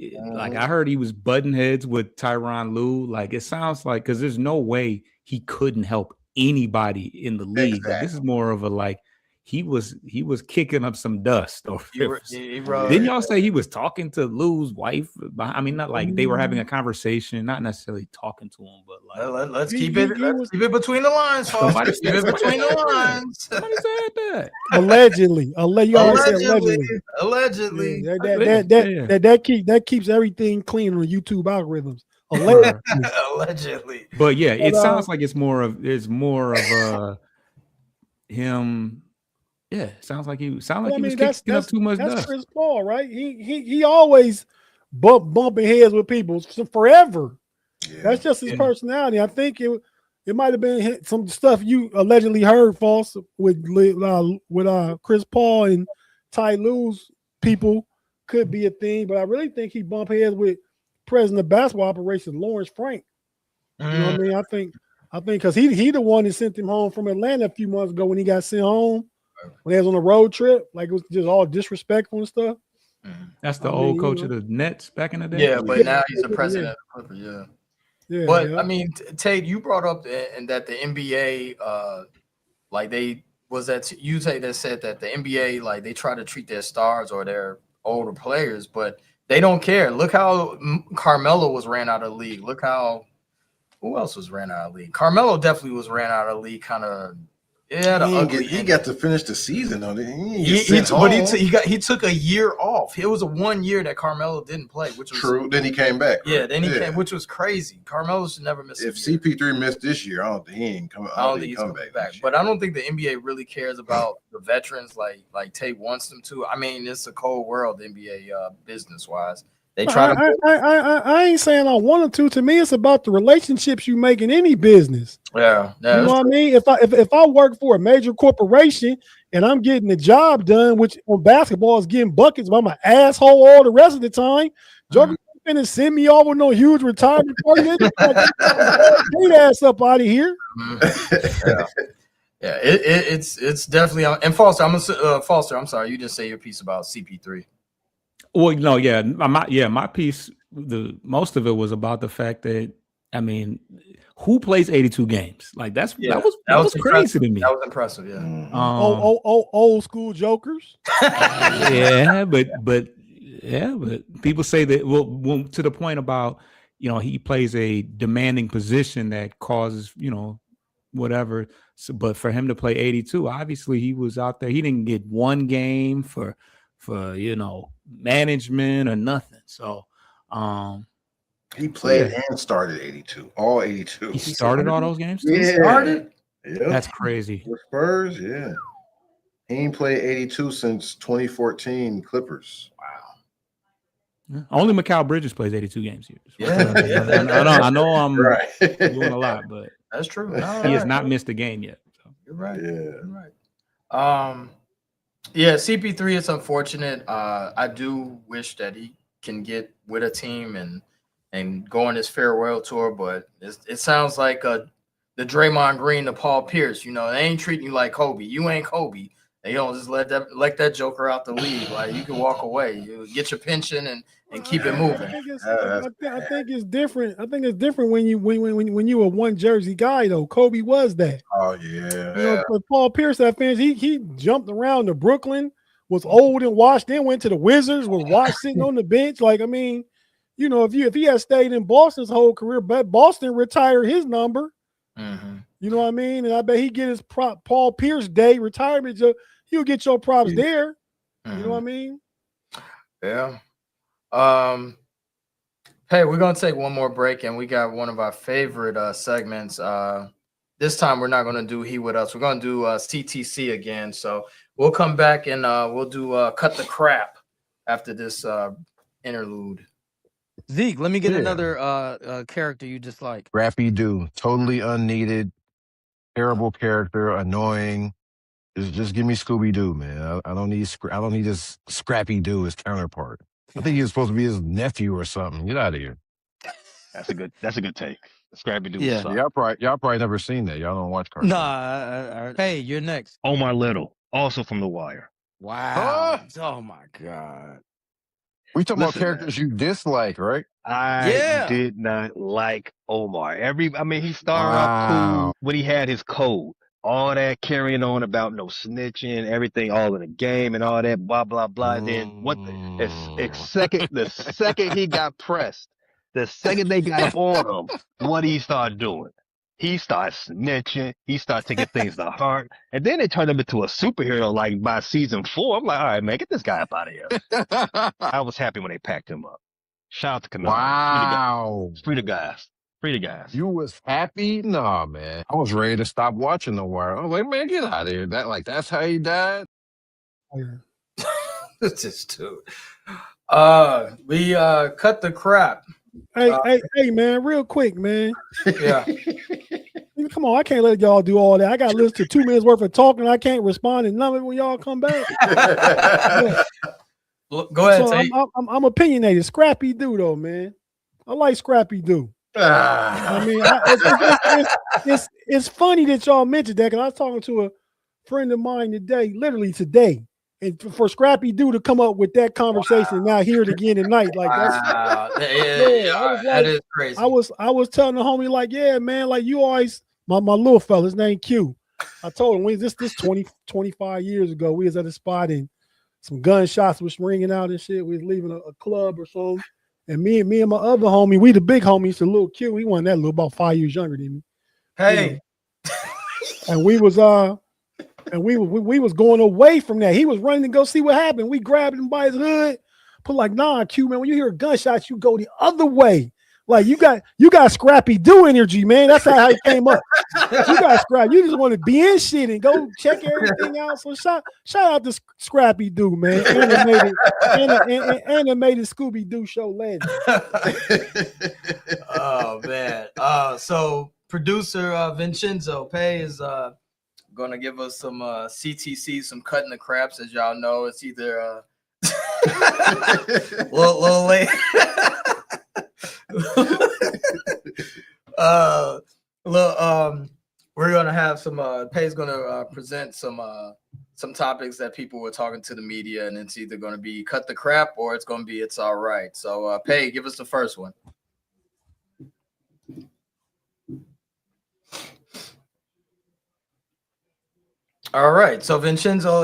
Speaker 6: I heard he was butting heads with Tyronn Lue. Like, it sounds like, because there's no way he couldn't help anybody in the league.
Speaker 7: Exactly.
Speaker 6: But this is more of a like he was kicking up some dust. Or didn't y'all say he was talking to Lue's wife? I mean, not like they were having a conversation, not necessarily talking to him, but like
Speaker 4: let's keep it between the lines, folks. Let's keep it between the lines.
Speaker 6: Somebody said that.
Speaker 5: Allegedly.
Speaker 4: Allegedly.
Speaker 5: That keeps everything clean on the YouTube algorithms.
Speaker 4: Allegedly.
Speaker 6: But yeah, it sounds like it's more of him. Yeah, sounds like he was kicking up too much dust.
Speaker 5: That's Chris Paul, right? He always bumping heads with people forever. Yeah. That's just his personality. I think it might have been some stuff you allegedly heard false with Chris Paul and Ty Lue's people could be a thing, but I really think he bumped heads with president of basketball operations Lawrence Frank. You know what I mean? I think because he the one that sent him home from Atlanta a few months ago when he got sent home. When they was on a road trip, like it was just all disrespectful and stuff.
Speaker 6: That's the old coach of the Nets back in the day.
Speaker 4: Yeah, but now he's the president of the Clippers. Yeah. But I mean, Tate, you brought up and that the NBA, you say that said that the NBA, like they try to treat their stars or their older players, but they don't care. Look how Carmelo was ran out of the league. Look how who else was ran out of the league? Carmelo definitely was ran out of the league, kind of. Yeah,
Speaker 7: he got to finish the season though.
Speaker 4: He took a year off. It was a 1 year that Carmelo didn't play, which was
Speaker 7: true. Then he came back. Right?
Speaker 4: Yeah, then he came, which was crazy. Carmelo should never miss.
Speaker 7: If CP3 missed this year, I don't think he ain't coming. I don't think he's coming back.
Speaker 4: But I don't think the NBA really cares about the veterans like Tate wants them to. I mean, it's a cold world, the NBA business wise. They try
Speaker 5: I ain't saying I wanted to. To me, it's about the relationships you make in any business.
Speaker 4: Yeah,
Speaker 5: you know what I mean. If I work for a major corporation and I'm getting the job done, which on basketball is getting buckets, but I'm an asshole all the rest of the time. Joker finna send me off with no huge retirement party. Get ass up out of here.
Speaker 4: Yeah, it's definitely. And Foster, I'm sorry, you didn't say your piece about CP3.
Speaker 6: Well, no, my piece, the most of it was about the fact that, I mean, who plays 82 games? Like that was crazy to me.
Speaker 4: That was impressive, yeah.
Speaker 5: Old school jokers.
Speaker 6: Yeah, but people say that well to the point about, he plays a demanding position that causes, whatever. So, but for him to play 82, obviously he was out there. He didn't get one game for management or nothing. So
Speaker 7: he played and started 82, all 82.
Speaker 6: He started all those games?
Speaker 7: Yeah. He started? Yeah.
Speaker 6: That's crazy.
Speaker 7: The Spurs, yeah. He ain't played 82 since 2014 Clippers.
Speaker 6: Wow. Only Mikal Bridges plays 82 games here.
Speaker 4: Yeah.
Speaker 6: I know I'm doing a lot, but
Speaker 4: that's true.
Speaker 6: He has not missed a game yet. So.
Speaker 4: You're right. Yeah. You're right. Yeah, CP3 is unfortunate. I do wish that he can get with a team and go on his farewell tour, but it sounds like the Draymond Green to Paul Pierce. They ain't treating you like Kobe. You ain't Kobe. They don't just let that joker out the league. Like you can walk away, you get your pension and keep it moving.
Speaker 5: I think it's different. I think it's different when you a one jersey guy though. Kobe was that.
Speaker 7: Oh yeah.
Speaker 5: For Paul Pierce, that fans he jumped around to Brooklyn, was old and washed, then went to the Wizards, was washed sitting on the bench. Like I mean, if he had stayed in Boston's whole career, but Boston retired his number.
Speaker 4: Mm-hmm.
Speaker 5: You know what I mean? And I bet he get his Paul Pierce Day retirement. You'll get your props there.
Speaker 4: Mm-hmm.
Speaker 5: You know what I mean?
Speaker 4: Yeah. Hey, we're gonna take one more break, and we got one of our favorite segments. This time we're not gonna do He With Us. We're gonna do CTC again. So we'll come back and we'll do Cut the Crap after this interlude.
Speaker 1: Zeke, let me get another character you dislike.
Speaker 2: Scrappy Doo, totally unneeded, terrible character, annoying. Just give me Scooby Doo, man. I don't need this Scrappy Doo as counterpart. I think he was supposed to be his nephew or something. Get out of here.
Speaker 3: That's a good take. Scrappy Doo.
Speaker 1: Yeah.
Speaker 2: Y'all probably never seen that. Y'all don't watch cartoons.
Speaker 1: Nah. Hey, you're next.
Speaker 3: Omar Little, also from The Wire.
Speaker 1: Wow. Oh my God.
Speaker 2: We talking about
Speaker 3: Listen,
Speaker 2: characters you dislike, right?
Speaker 3: I did not like Omar. He started off
Speaker 2: Wow.
Speaker 3: cool when he had his code. All that carrying on about no snitching, everything all in the game and all that, blah, blah, blah. Then the second he got pressed, the second they got up on him, what he started doing? He started snitching. He started taking things to heart. And then they turned him into a superhero like by season 4. I'm like, all right, man, get this guy up out of here. I was happy when they packed him up. Shout out to Canard.
Speaker 2: Wow.
Speaker 3: Free the guys. Free the guys.
Speaker 2: You was happy? Nah, man. I was ready to stop watching The Wire. I was like, man, get out of here. That's how he died?
Speaker 4: This is too. We cut the crap.
Speaker 5: Hey, man, real quick, man.
Speaker 4: Yeah.
Speaker 5: Come on, I can't let y'all do all that. I got to listen to 2 minutes worth of talking. I can't respond to none of it when y'all come back.
Speaker 4: Go ahead.
Speaker 5: So I'm opinionated. Scrappy Doo, though, man. I like Scrappy Doo. I mean, it's funny that y'all mentioned that because I was talking to a friend of mine literally today, and for Scrappy Doo to come up with that conversation and now hear it again tonight, like that is crazy. I was telling the homie like, yeah, man, like you always, my little fella, his name Q. I told him this 25 years ago, we was at a spot and some gunshots was ringing out and shit. We was leaving a club or something. And me and my other homie, we the big homies, the little Q. He wasn't that little, about 5 years younger than me.
Speaker 4: Hey,
Speaker 5: and we was going away from that. He was running to go see what happened. We grabbed him by his hood, put like, nah, Q, man. When you hear a gunshot, you go the other way. Like you got Scrappy Doo energy, man. That's how it came up. You got Scrappy. You just want to be in shit and go check everything out. So shout out to Scrappy Doo, man. Animated Scooby Doo show legend.
Speaker 4: Oh man. So producer Vincenzo Pay is gonna give us some CTC, some cutting the craps. As y'all know, it's either little late. We're gonna have some Pay's gonna present some topics that people were talking to the media, and it's either gonna be cut the crap or it's gonna be it's all right. So Pay, give us the first one. All right, so Vincenzo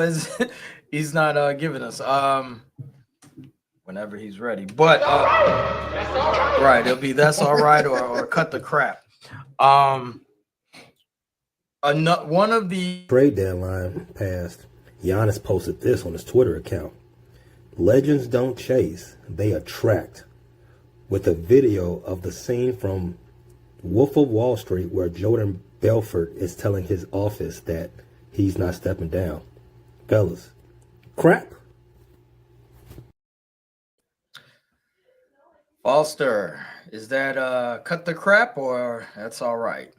Speaker 4: he's not giving us whenever he's ready, but right, it'll be that's all right or cut the crap. One of the
Speaker 9: trade deadline passed, Giannis posted this on his Twitter account. Legends don't chase, they attract. With a video of the scene from Wolf of Wall Street where Jordan Belfort is telling his office that he's not stepping down. Fellas, crap.
Speaker 4: Foster, is that cut the crap or that's all right?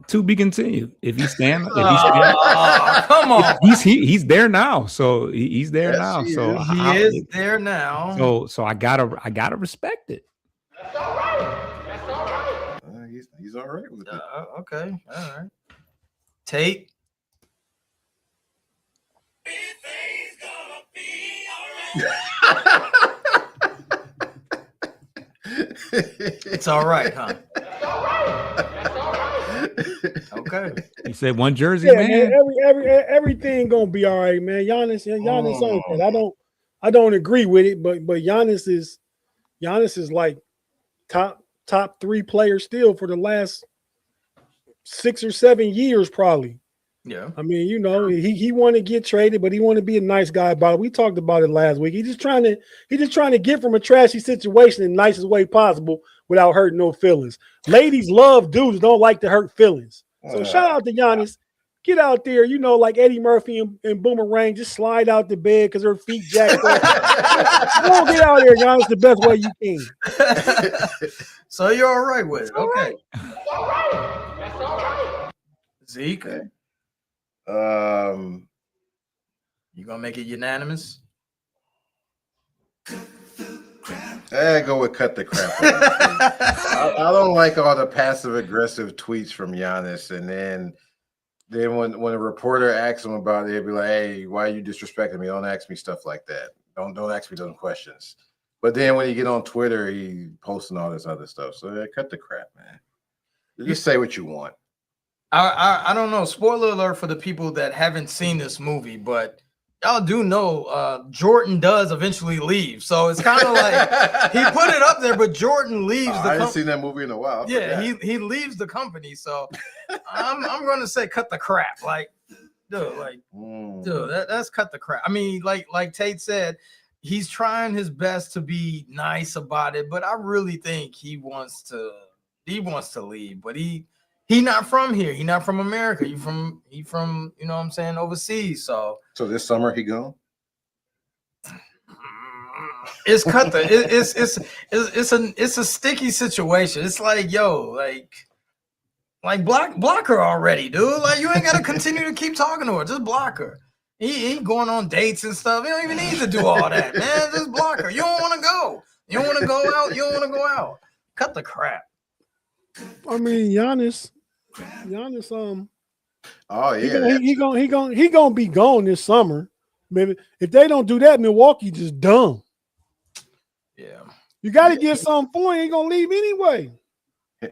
Speaker 6: To be continued. If he's standing,
Speaker 4: come on,
Speaker 6: he's there now. So he's there now. So
Speaker 4: he is there now.
Speaker 6: So I gotta respect it.
Speaker 7: That's all right. That's all right. He's all right with it.
Speaker 4: Okay, all right. Tate. It's all right, huh? That's all right. That's all right. Okay.
Speaker 6: He said one jersey, man.
Speaker 5: Everything gonna be all right, man. Giannis on that. I don't agree with it, but Giannis is like top 3 player still for the last 6 or 7 years, probably.
Speaker 4: Yeah.
Speaker 5: I mean, you know, he want to get traded, but he want to be a nice guy about it. We talked about it last week. He's just trying to get from a trashy situation in the nicest way possible without hurting no feelings. Ladies love dudes, don't like to hurt feelings. So shout out to Giannis. Get out there, you know, like Eddie Murphy and Boomerang, just slide out the bed because her feet jacked up. Go get out there, Giannis, the best way you
Speaker 4: can. So you're all right with it. Okay. That's all right. That's all right. Zeke.
Speaker 7: Okay.
Speaker 4: You gonna make it unanimous?
Speaker 7: Go with cut the crap. I don't like all the passive aggressive tweets from Giannis, and then when a reporter asks him about it, he'll be like, "Hey, why are you disrespecting me? Don't ask me stuff like that. Don't ask me those questions." But then when you get on Twitter, he posting all this other stuff. So cut the crap, man. Just say what you want.
Speaker 4: I don't know. Spoiler alert for the people that haven't seen this movie, but y'all do know Jordan does eventually leave. So it's kind of like he put it up there, but Jordan leaves.
Speaker 7: I haven't seen that movie in a while.
Speaker 4: Yeah, he leaves the company. So I'm gonna say cut the crap. Like, dude, that's cut the crap. I mean, like Tate said, he's trying his best to be nice about it, but I really think he wants to leave, but he not from here. He not from America. He from you know what I'm saying, overseas. So
Speaker 7: this summer he gone?
Speaker 4: It's cut the it's a sticky situation. It's like, yo, like block her already, dude. Like, you ain't gotta continue to keep talking to her. Just block her. He going on dates and stuff. You don't even need to do all that, man. Just block her. You don't want to go. You don't want to go out. You don't want to go out. Cut the crap.
Speaker 5: I mean, Giannis.
Speaker 7: Oh yeah,
Speaker 5: he gonna be gone this summer. Maybe if they don't do that, Milwaukee just dumb.
Speaker 4: Yeah,
Speaker 5: you got to get something for him. He ain't gonna leave anyway.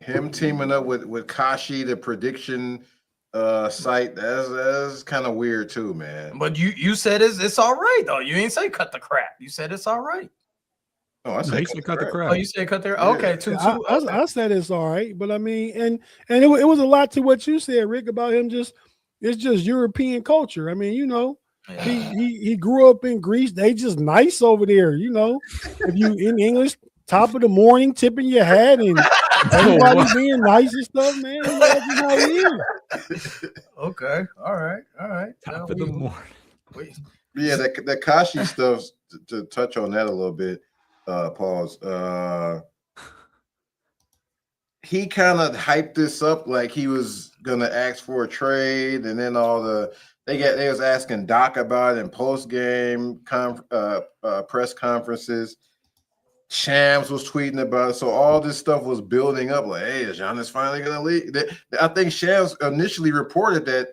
Speaker 7: Him teaming up with Kashi, the prediction site, that's kind of weird too, man.
Speaker 4: But you said it's all right though. You ain't say cut the crap. You said it's all right.
Speaker 7: Oh, I said cut the crap.
Speaker 4: Oh, you said cut there. Okay, two.
Speaker 5: I said it's all right, but I mean, and it was a lot to what you said, Rick, about him. It's just European culture. I mean, you know, he grew up in Greece. They just nice over there. You know, if you in English, top of the morning, tipping your hat and everybody being nice and stuff, man. That's just how he is.
Speaker 4: Okay, all right.
Speaker 6: Top of the morning.
Speaker 7: Yeah, the Kashi stuff. To touch on that a little bit. Pause. He kind of hyped this up like he was gonna ask for a trade, and then they was asking Doc about it in post game press conferences. Shams was tweeting about it, so all this stuff was building up. Like, hey, is Giannis finally gonna leave? I think Shams initially reported that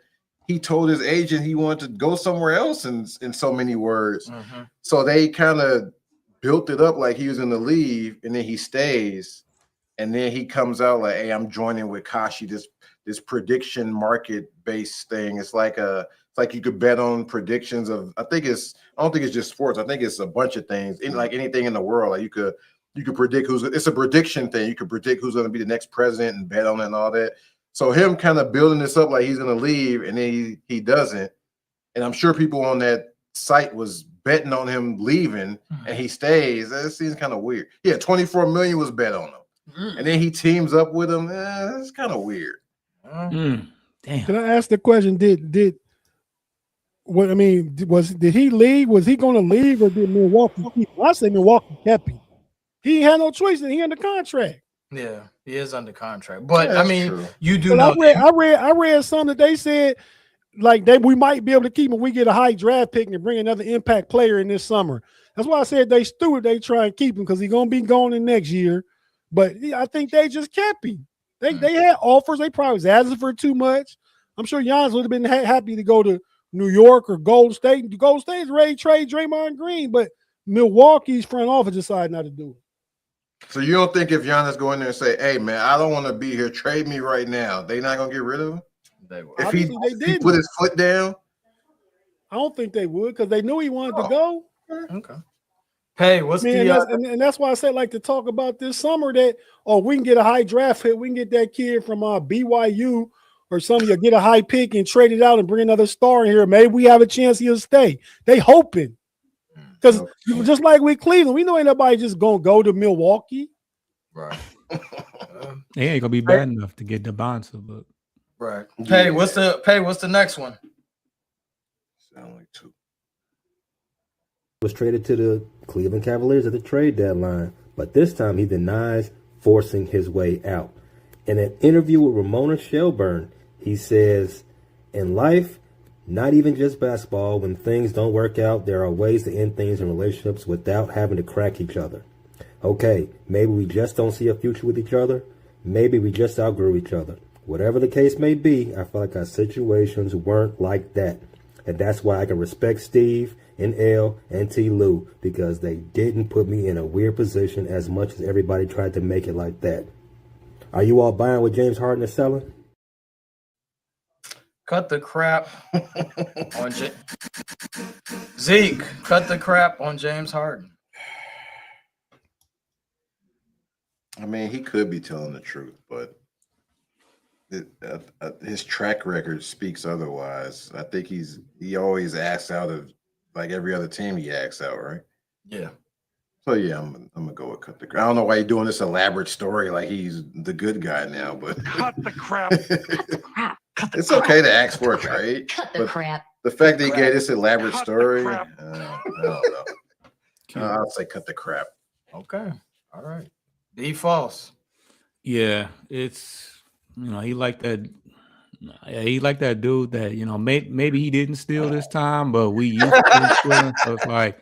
Speaker 7: he told his agent he wanted to go somewhere else in so many words. Mm-hmm. So they kind of built it up like he was going to leave, and then he stays, and then he comes out like, "Hey, I'm joining with Kashi, this prediction market based thing. It's like you could bet on predictions of. I don't think it's just sports. I think it's a bunch of things. Like anything in the world, like you could predict it's a prediction thing. You could predict who's going to be the next president and bet on it and all that. So him kind of building this up like he's going to leave, and then he doesn't. And I'm sure people on that site was betting on him leaving, and he stays. That seems kind of weird. Yeah, 24 million was bet on him, and then he teams up with him. It's kind of weird.
Speaker 6: Damn.
Speaker 5: Can I ask the question? Did he leave? Was he going to leave, or did Milwaukee keep him? I say Milwaukee kept him. He had no choice, and he under contract.
Speaker 4: Yeah, he is under contract. But
Speaker 7: yeah,
Speaker 4: I mean,
Speaker 7: true.
Speaker 4: You do know.
Speaker 5: I read something that they said. Like we might be able to keep him. We get a high draft pick and bring another impact player in this summer. That's why I said they try and keep him because he's gonna be gone in next year. But I think they just kept him. They had offers. They probably was asking for too much. I'm sure Giannis would have been happy to go to New York or Golden State. Golden State's ready to trade Draymond Green, but Milwaukee's front office decided not to do it.
Speaker 7: So you don't think if Giannis go in there and say, "Hey man, I don't want to be here. Trade me right now," they not gonna get rid of him? If he put his foot down,
Speaker 5: I don't think they would because they knew he wanted to go.
Speaker 4: Okay. Hey,
Speaker 5: and that's why I said like to talk about this summer that we can get a high draft hit, we can get that kid from BYU or something, get a high pick and trade it out and bring another star in here. Maybe we have a chance he'll stay. They hoping because just like with Cleveland, we know ain't nobody just gonna go to Milwaukee.
Speaker 4: Right.
Speaker 6: They ain't gonna be bad enough to get the Bonds, but.
Speaker 4: Right. Hey, what's the next one?
Speaker 7: Sound like two.
Speaker 9: Was traded to the Cleveland Cavaliers at the trade deadline, but this time he denies forcing his way out. In an interview with Ramona Shelburne, he says, "In life, not even just basketball, when things don't work out, there are ways to end things in relationships without having to crack each other. Okay, maybe we just don't see a future with each other. Maybe we just outgrew each other. Whatever the case may be, I feel like our situations weren't like that. And that's why I can respect Steve and L and T. Lou, because they didn't put me in a weird position as much as everybody tried to make it like that. Are you all buying what James Harden is selling?
Speaker 4: Cut the crap on Zeke. Cut the crap on James Harden.
Speaker 7: I mean, he could be telling the truth, but his track record speaks otherwise. I think he always acts out of like every other team he acts out, right?
Speaker 4: Yeah.
Speaker 7: So yeah, I'm gonna go with cut the crap. I don't know why you're doing this elaborate story like he's the good guy now, but
Speaker 3: Cut the crap.
Speaker 10: Cut the crap. Cut the
Speaker 7: it's
Speaker 10: crap.
Speaker 7: okay to ask for a trade.
Speaker 10: Cut the
Speaker 7: But
Speaker 10: crap.
Speaker 7: the fact that he gave this elaborate
Speaker 3: Cut the
Speaker 7: story,
Speaker 3: crap.
Speaker 7: I don't know. I'll say cut the crap.
Speaker 4: Okay. All right. D false.
Speaker 6: Yeah, it's he like that. Yeah, he like that dude that maybe he didn't steal this time, but we used to him stealing. So it's like,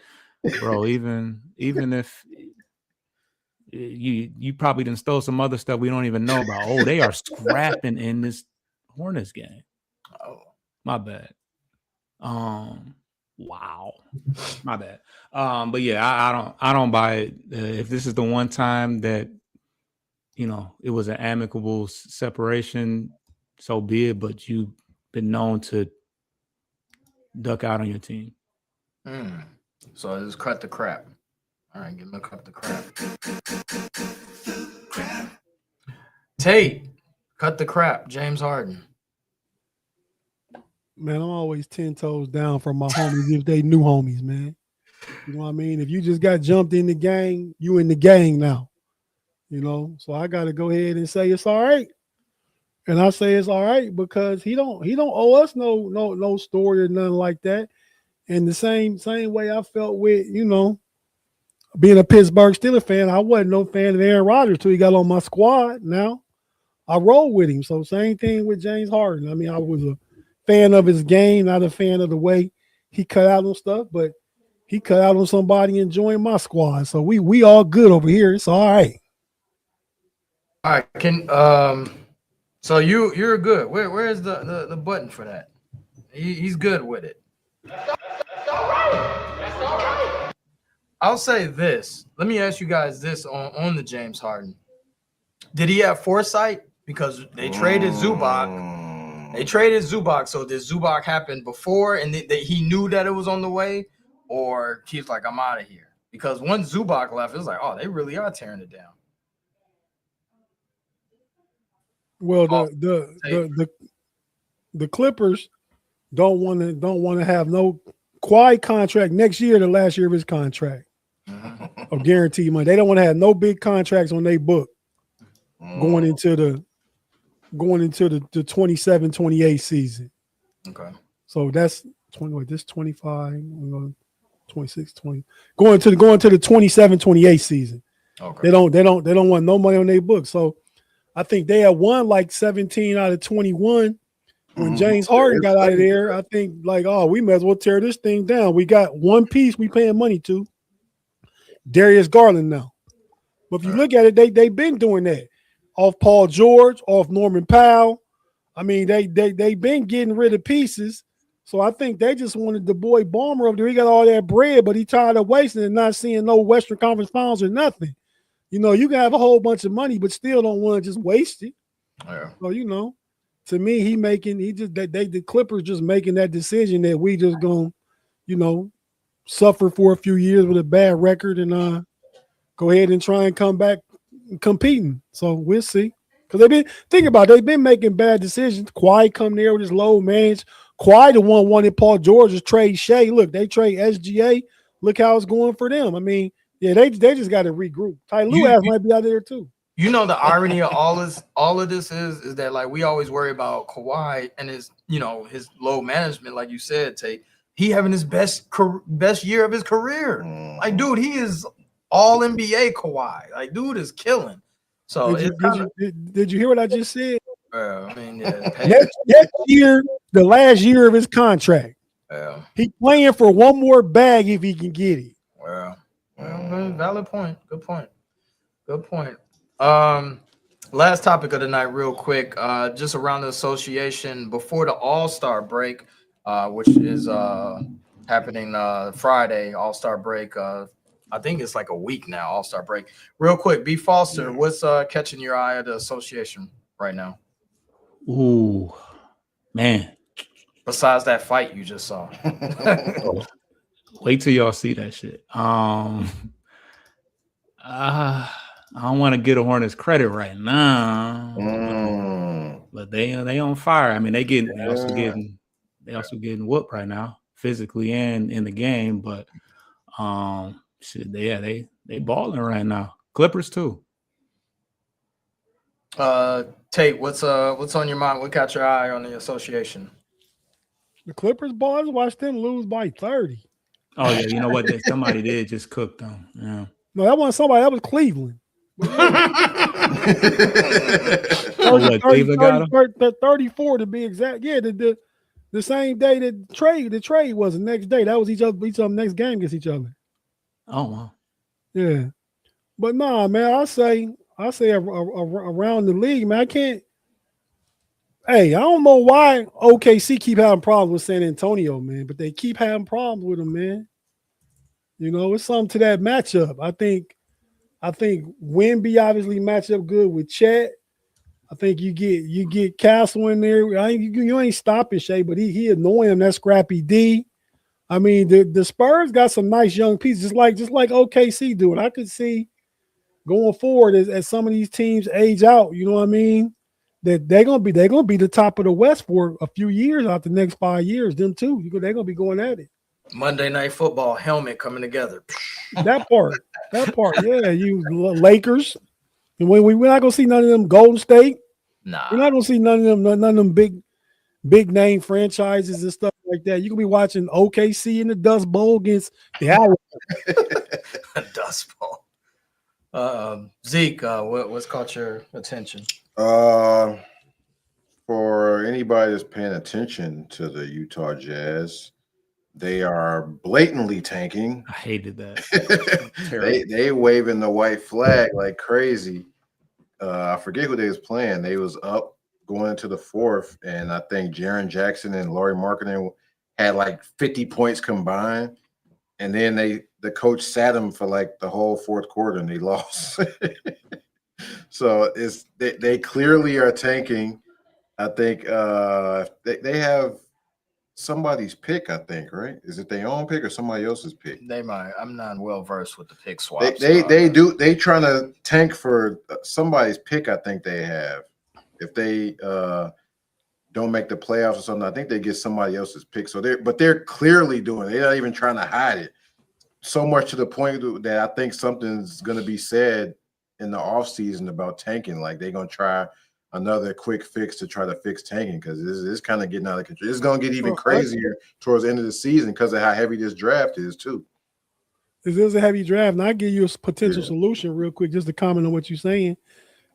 Speaker 6: bro, even if you probably done stole some other stuff we don't even know about. Oh, they are scrapping in this Hornets game.
Speaker 4: Oh,
Speaker 6: my bad. Wow, my bad. But yeah, I don't buy it. If this is the one time that it was an amicable separation, so be it. But you've been known to duck out on your team.
Speaker 4: So just cut the crap. All right, give me a cut the crap. Tate, cut the crap. James Harden.
Speaker 5: Man, I'm always 10 toes down for my homies if they new homies, man. You know what I mean? If you just got jumped in the gang, you in the gang now. So I got to go ahead and say it's all right. And I say it's all right because he don't owe us no story or nothing like that. And the same way I felt with, being a Pittsburgh Steelers fan, I wasn't no fan of Aaron Rodgers till he got on my squad. Now I roll with him. So same thing with James Harden. I mean, I was a fan of his game, not a fan of the way he cut out on stuff, but he cut out on somebody and joined my squad. So we all good over here. It's all right.
Speaker 4: All right. So you're good. Where's the button for that? He's good with it. That's all right. I'll say this. Let me ask you guys this on the James Harden. Did he have foresight? Because they traded Zubac. They traded Zubac. So did Zubac happen before and he knew that it was on the way? Or he's like, I'm out of here? Because once Zubac left, it was like, oh, they really are tearing it down.
Speaker 5: Well, the Clippers don't want to have no Kawhi contract next year, the last year of his contract of guaranteed money. They don't want to have no big contracts on their book going into the 27-28 season.
Speaker 4: Okay.
Speaker 5: So that's 25, 26, 20. Going to the 27-28 season.
Speaker 4: Okay.
Speaker 5: They don't want no money on their book. So I think they had won like 17 out of 21 when James Harden got out of there. I think we may as well tear this thing down. We got one piece we paying money to, Darius Garland now. But if you look at it, they've been doing that off Paul George, off Norman Powell. I mean, they've been getting rid of pieces. So I think they just wanted the boy Ballmer up there. He got all that bread, but he tired of wasting and not seeing no Western Conference Finals or nothing. You can have a whole bunch of money, but still don't want to just waste it.
Speaker 4: Yeah.
Speaker 5: So, to me, the Clippers just making that decision that we just gonna, suffer for a few years with a bad record and go ahead and try and come back competing. So we'll see. Because they've been making bad decisions. Kawhi come there with his low manage. Kawhi the one wanted Paul George to trade Shea. Look, they trade SGA. Look how it's going for them. I mean, yeah, they just got to regroup. Ty Lue might be out there too.
Speaker 4: The irony of all of this is that we always worry about Kawhi and his his low management, like you said, Tate. He having his best year of his career. Dude, he is all NBA Kawhi. Dude is killing. So
Speaker 5: did you hear what I just said?
Speaker 4: I mean, yeah,
Speaker 5: next year, the last year of his contract. He playing for one more bag if he can get it.
Speaker 4: Well, valid point. Good point. Good point. Last topic of the night, real quick. Just around the association before the All-Star break, which is happening Friday. All-Star break. I think it's like a week now. All-Star break. Real quick, B. Foster, what's catching your eye at the association right now?
Speaker 6: Ooh, man.
Speaker 4: Besides that fight you just saw.
Speaker 6: Wait till y'all see that shit. I don't want to get a Hornets credit right now, but they on fire. I mean, they also getting whooped right now, physically and in the game. But shit, they balling right now. Clippers too.
Speaker 4: Tate, what's on your mind? What caught your eye on the association?
Speaker 5: The Clippers boys, watch them lose by 30.
Speaker 6: Oh yeah, you know what? Somebody did just cook them. Yeah.
Speaker 5: No, that wasn't somebody. That was Cleveland. 34 to be exact. Yeah, the same day that the trade was the next day. That was each other next game against each other.
Speaker 6: Oh wow.
Speaker 5: Yeah, but nah, man. I say around the league, man. I can't. Hey, I don't know why OKC keep having problems with San Antonio, man, but they keep having problems with them, man. You know, it's something to that matchup. I think Wemby obviously match up good with Chet. I think you get Castle in there. You ain't stopping Shea, but he annoying that scrappy D. I mean, the Spurs got some nice young pieces, just like OKC do. And I could see going forward as some of these teams age out, you know what I mean? That they're gonna be the top of the West for a few years out the next 5 years. Them too. They're gonna be going at it.
Speaker 4: Monday Night Football helmet coming together.
Speaker 5: That part, yeah. You Lakers, and we're not gonna see none of them Golden State.
Speaker 4: Nah,
Speaker 5: we're not gonna see none of them big name franchises and stuff like that. You can be watching OKC in the Dust Bowl against the Owls.
Speaker 4: Dust Bowl. Zeke, what's caught your attention?
Speaker 7: For anybody that's paying attention to the Utah Jazz, they are blatantly tanking.
Speaker 6: I hated that.
Speaker 7: they waving the white flag like crazy. I forget who they was playing. They was up going into the fourth, and I think Jaren Jackson and Lauri Markkanen had like 50 points combined. And then the coach sat them for like the whole fourth quarter, and they lost. So they clearly are tanking. I think they have somebody's pick, I think, right? Is it their own pick or somebody else's pick?
Speaker 4: They might. I'm not well versed with the pick swaps.
Speaker 7: They trying to tank for somebody's pick. I think they have. If they don't make the playoffs or something, I think they get somebody else's pick. So they're clearly doing it. They're not even trying to hide it. So much to the point that I think something's going to be said in the offseason about tanking. Like they're going to try another quick fix to try to fix tanking, because it's kind of getting out of control. It's going to get even crazier towards the end of the season because of how heavy this draft is too.
Speaker 5: This is a heavy draft, and I'll give you a potential solution real quick, just to comment on what you're saying.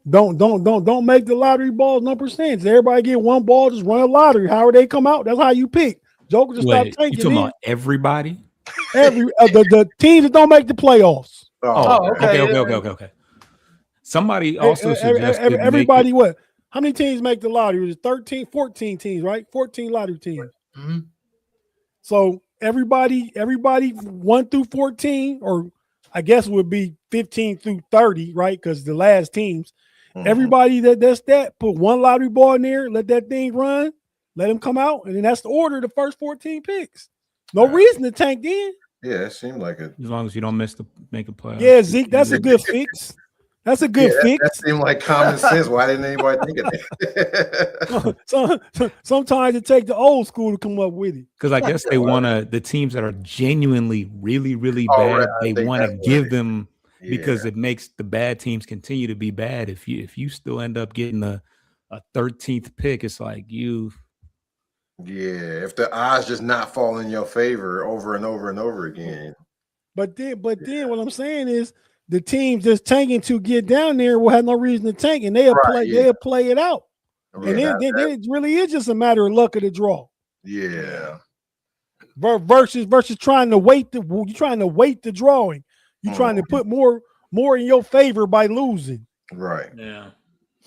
Speaker 5: Don't make the lottery balls no percentage. Everybody get one ball, just run a lottery. However they come out, that's how you pick. Joker just stop tanking.
Speaker 6: You talking about everybody?
Speaker 5: The teams that don't make the playoffs.
Speaker 6: Okay. Somebody also suggested
Speaker 5: everybody what? How many teams make the lottery? It was 13, 14 teams, right? 14 lottery teams.
Speaker 4: Mm-hmm.
Speaker 5: So everybody 1 through 14, or I guess it would be 15 through 30, right? Because the last teams, everybody that's put one lottery ball in there, let that thing run, let them come out, and then that's the order of the first 14 picks. No reason to tank in.
Speaker 7: Yeah, it seemed like it.
Speaker 6: As long as you don't make a play.
Speaker 5: Yeah, Zeke, that's a good fix. That's a good fix.
Speaker 7: That seemed like common sense. Why didn't anybody think of that?
Speaker 5: Sometimes it takes the old school to come up with it.
Speaker 6: Because I guess they want to, the teams that are genuinely really, really bad, they want to give them, because it makes the bad teams continue to be bad. If you still end up getting a 13th pick, it's like you.
Speaker 7: Yeah, if the odds just not fall in your favor over and over and over again.
Speaker 5: But then what I'm saying is, the teams just tanking to get down there will have no reason to tank, and they'll play it out. And then it really is just a matter of luck of the draw.
Speaker 7: Yeah.
Speaker 5: Versus trying to wait the drawing. You're trying to put more more in your favor by losing.
Speaker 7: Right.
Speaker 6: Yeah.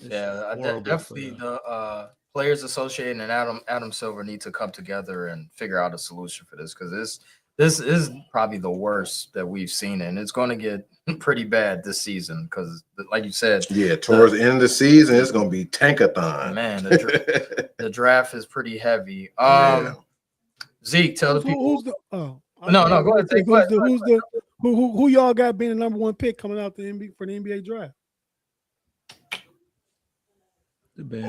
Speaker 4: Definitely the Players Association and Adam Silver need to come together and figure out a solution for this, because this is probably the worst that we've seen, and it's going to get pretty bad this season because, like you said,
Speaker 7: towards the end of the season, it's going to be tankathon.
Speaker 4: Man, the draft is pretty heavy. Zeke, tell the people.
Speaker 5: Go ahead. Who y'all got being the #1 pick coming out for the NBA draft?
Speaker 7: Maybe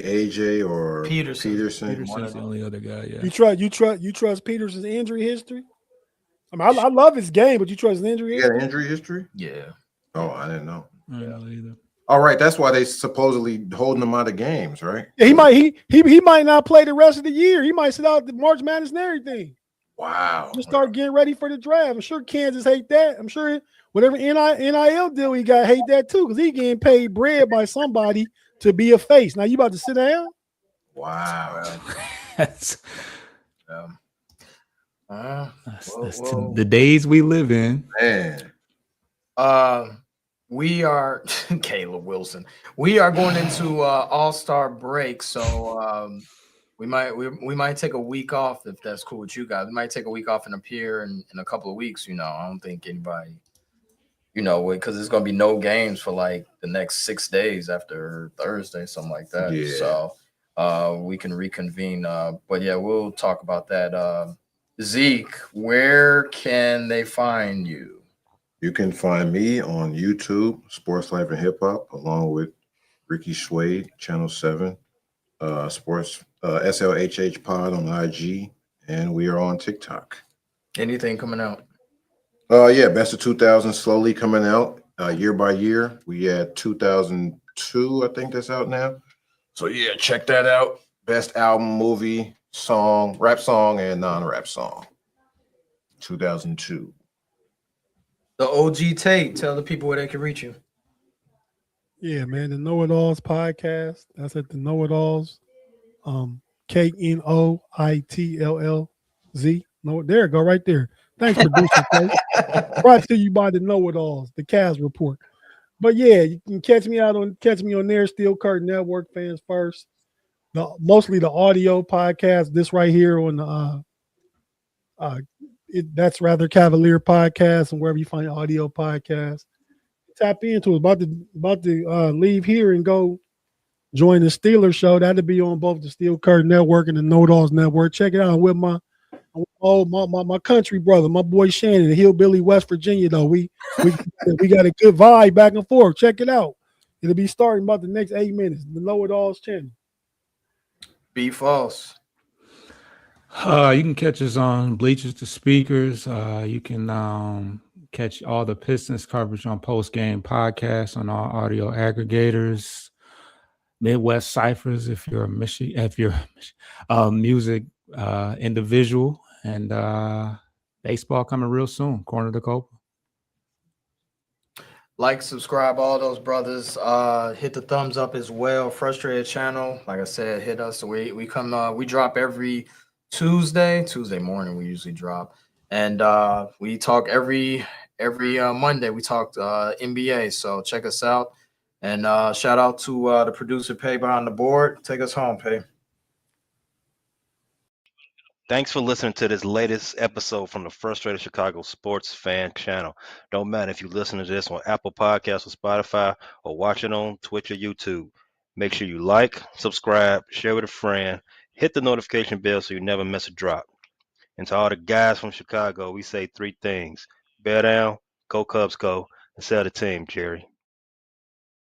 Speaker 7: AJ or Peterson.
Speaker 6: Peterson's the only other guy. Yeah.
Speaker 5: You trust Peterson's injury history? I mean, I love his game, but you trust his injury history?
Speaker 7: He got injury history?
Speaker 4: Yeah.
Speaker 7: Oh, I didn't know.
Speaker 6: I don't know either.
Speaker 7: All right, that's why they supposedly holding him out of games, right?
Speaker 5: Yeah, he might not play the rest of the year. He might sit out the March Madness and everything.
Speaker 7: Wow.
Speaker 5: Just start getting ready for the draft. I'm sure Kansas hate that. I'm sure whatever NIL deal he got hate that too, because he getting paid bread by somebody to be a face. Now you about to sit down?
Speaker 7: Wow.
Speaker 6: That's the days we live in.
Speaker 7: Man.
Speaker 4: We are Caleb Wilson. We are going into All-Star break, so we might take a week off if that's cool with you guys. We might take a week off and appear in a couple of weeks. I don't think anybody, because there's gonna be no games for like the next 6 days after Thursday, something like that.
Speaker 7: Yeah.
Speaker 4: So we can reconvene. But yeah, we'll talk about that. Zeke, where can they find you?
Speaker 7: You can find me on YouTube, Sports Life and Hip Hop, along with Ricky Schwade, Channel 7, Sports SLHH Pod on IG, and we are on TikTok.
Speaker 4: Anything coming out?
Speaker 7: Best of 2000 slowly coming out year by year. We had 2002, I think that's out now. So yeah, check that out. Best album, movie, song, rap song, and non-rap song. 2002.
Speaker 4: The OG Tate, tell the people where they can reach you.
Speaker 5: Yeah, man, the Know It Alls podcast. That's at the Know It Alls. KNOITLLZ. No, there you go, right there. Thanks, producer. Brought to you by the Know It Alls, the Cavs report. But yeah, you can catch me on there, Steel Curtain Network, Fans First. Mostly the audio podcast. This right here on the That's Rather Cavalier podcast, and wherever you find audio podcasts, tap into it. About to leave here and go join the Steelers show. That'll be on both the Steel Curtain Network and the Know It Alls Network. Check it out with my country brother, my boy Shannon, the Hillbilly, West Virginia. Though we got a good vibe back and forth. Check it out. It'll be starting about the next 8 minutes. The Know It Alls channel.
Speaker 4: Be false.
Speaker 6: You can catch us on Bleachers to Speakers. You can catch all the Pistons coverage on Post Game Podcast on all audio aggregators. Midwest Ciphers if you're a music individual, and baseball coming real soon. Corner to Copa.
Speaker 4: Like, subscribe, all those brothers. Hit the thumbs up as well. Frustrated channel, like I said, hit us. We come. We drop every Tuesday morning. We usually drop, and we talk every Monday. We talk NBA. So check us out, and shout out to the producer Pay behind the board. Take us home, Pay.
Speaker 3: Thanks for listening to this latest episode from the Frustrated Chicago Sports Fan Channel. Don't matter if you listen to this on Apple Podcasts or Spotify, or watch it on Twitch or YouTube. Make sure you like, subscribe, share with a friend, hit the notification bell so you never miss a drop. And to all the guys from Chicago, we say 3 things: bear down, go Cubs go, and sell the team, Jerry.